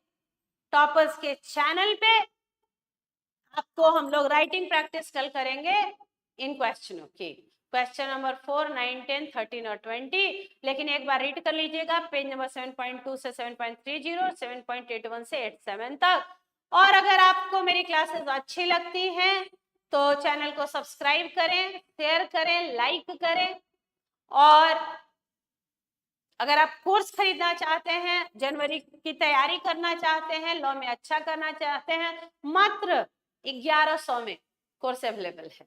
Speaker 1: टॉपर्स के चैनल पे आपको हम लोग राइटिंग प्रैक्टिस कल करेंगे इन क्वेश्चनों की। क्वेश्चन नंबर 4, 9, 10, 13 और 20। लेकिन एक बार रीड कर लीजिएगा पेज नंबर 7.2 से 7.30, 7.81 से 87 तक। और अगर आपको मेरी क्लासेस अच्छी लगती हैं तो चैनल को सब्सक्राइब करें, शेयर करें, लाइक करें। और अगर आप कोर्स खरीदना चाहते हैं, जनवरी की तैयारी करना चाहते हैं, लॉ में अच्छा करना चाहते हैं, मात्र 1100 में कोर्स अवेलेबल है।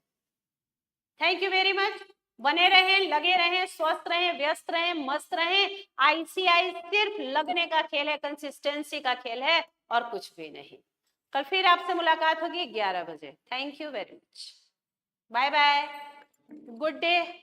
Speaker 1: Thank you very much. बने रहें, लगे रहें, स्वस्थ रहें, व्यस्त रहें, मस्त रहें। आईसीआई सिर्फ लगने का खेल है, कंसिस्टेंसी का खेल है और कुछ भी नहीं। कल फिर आपसे मुलाकात होगी 11 बजे। Thank you very much. Bye bye, good day.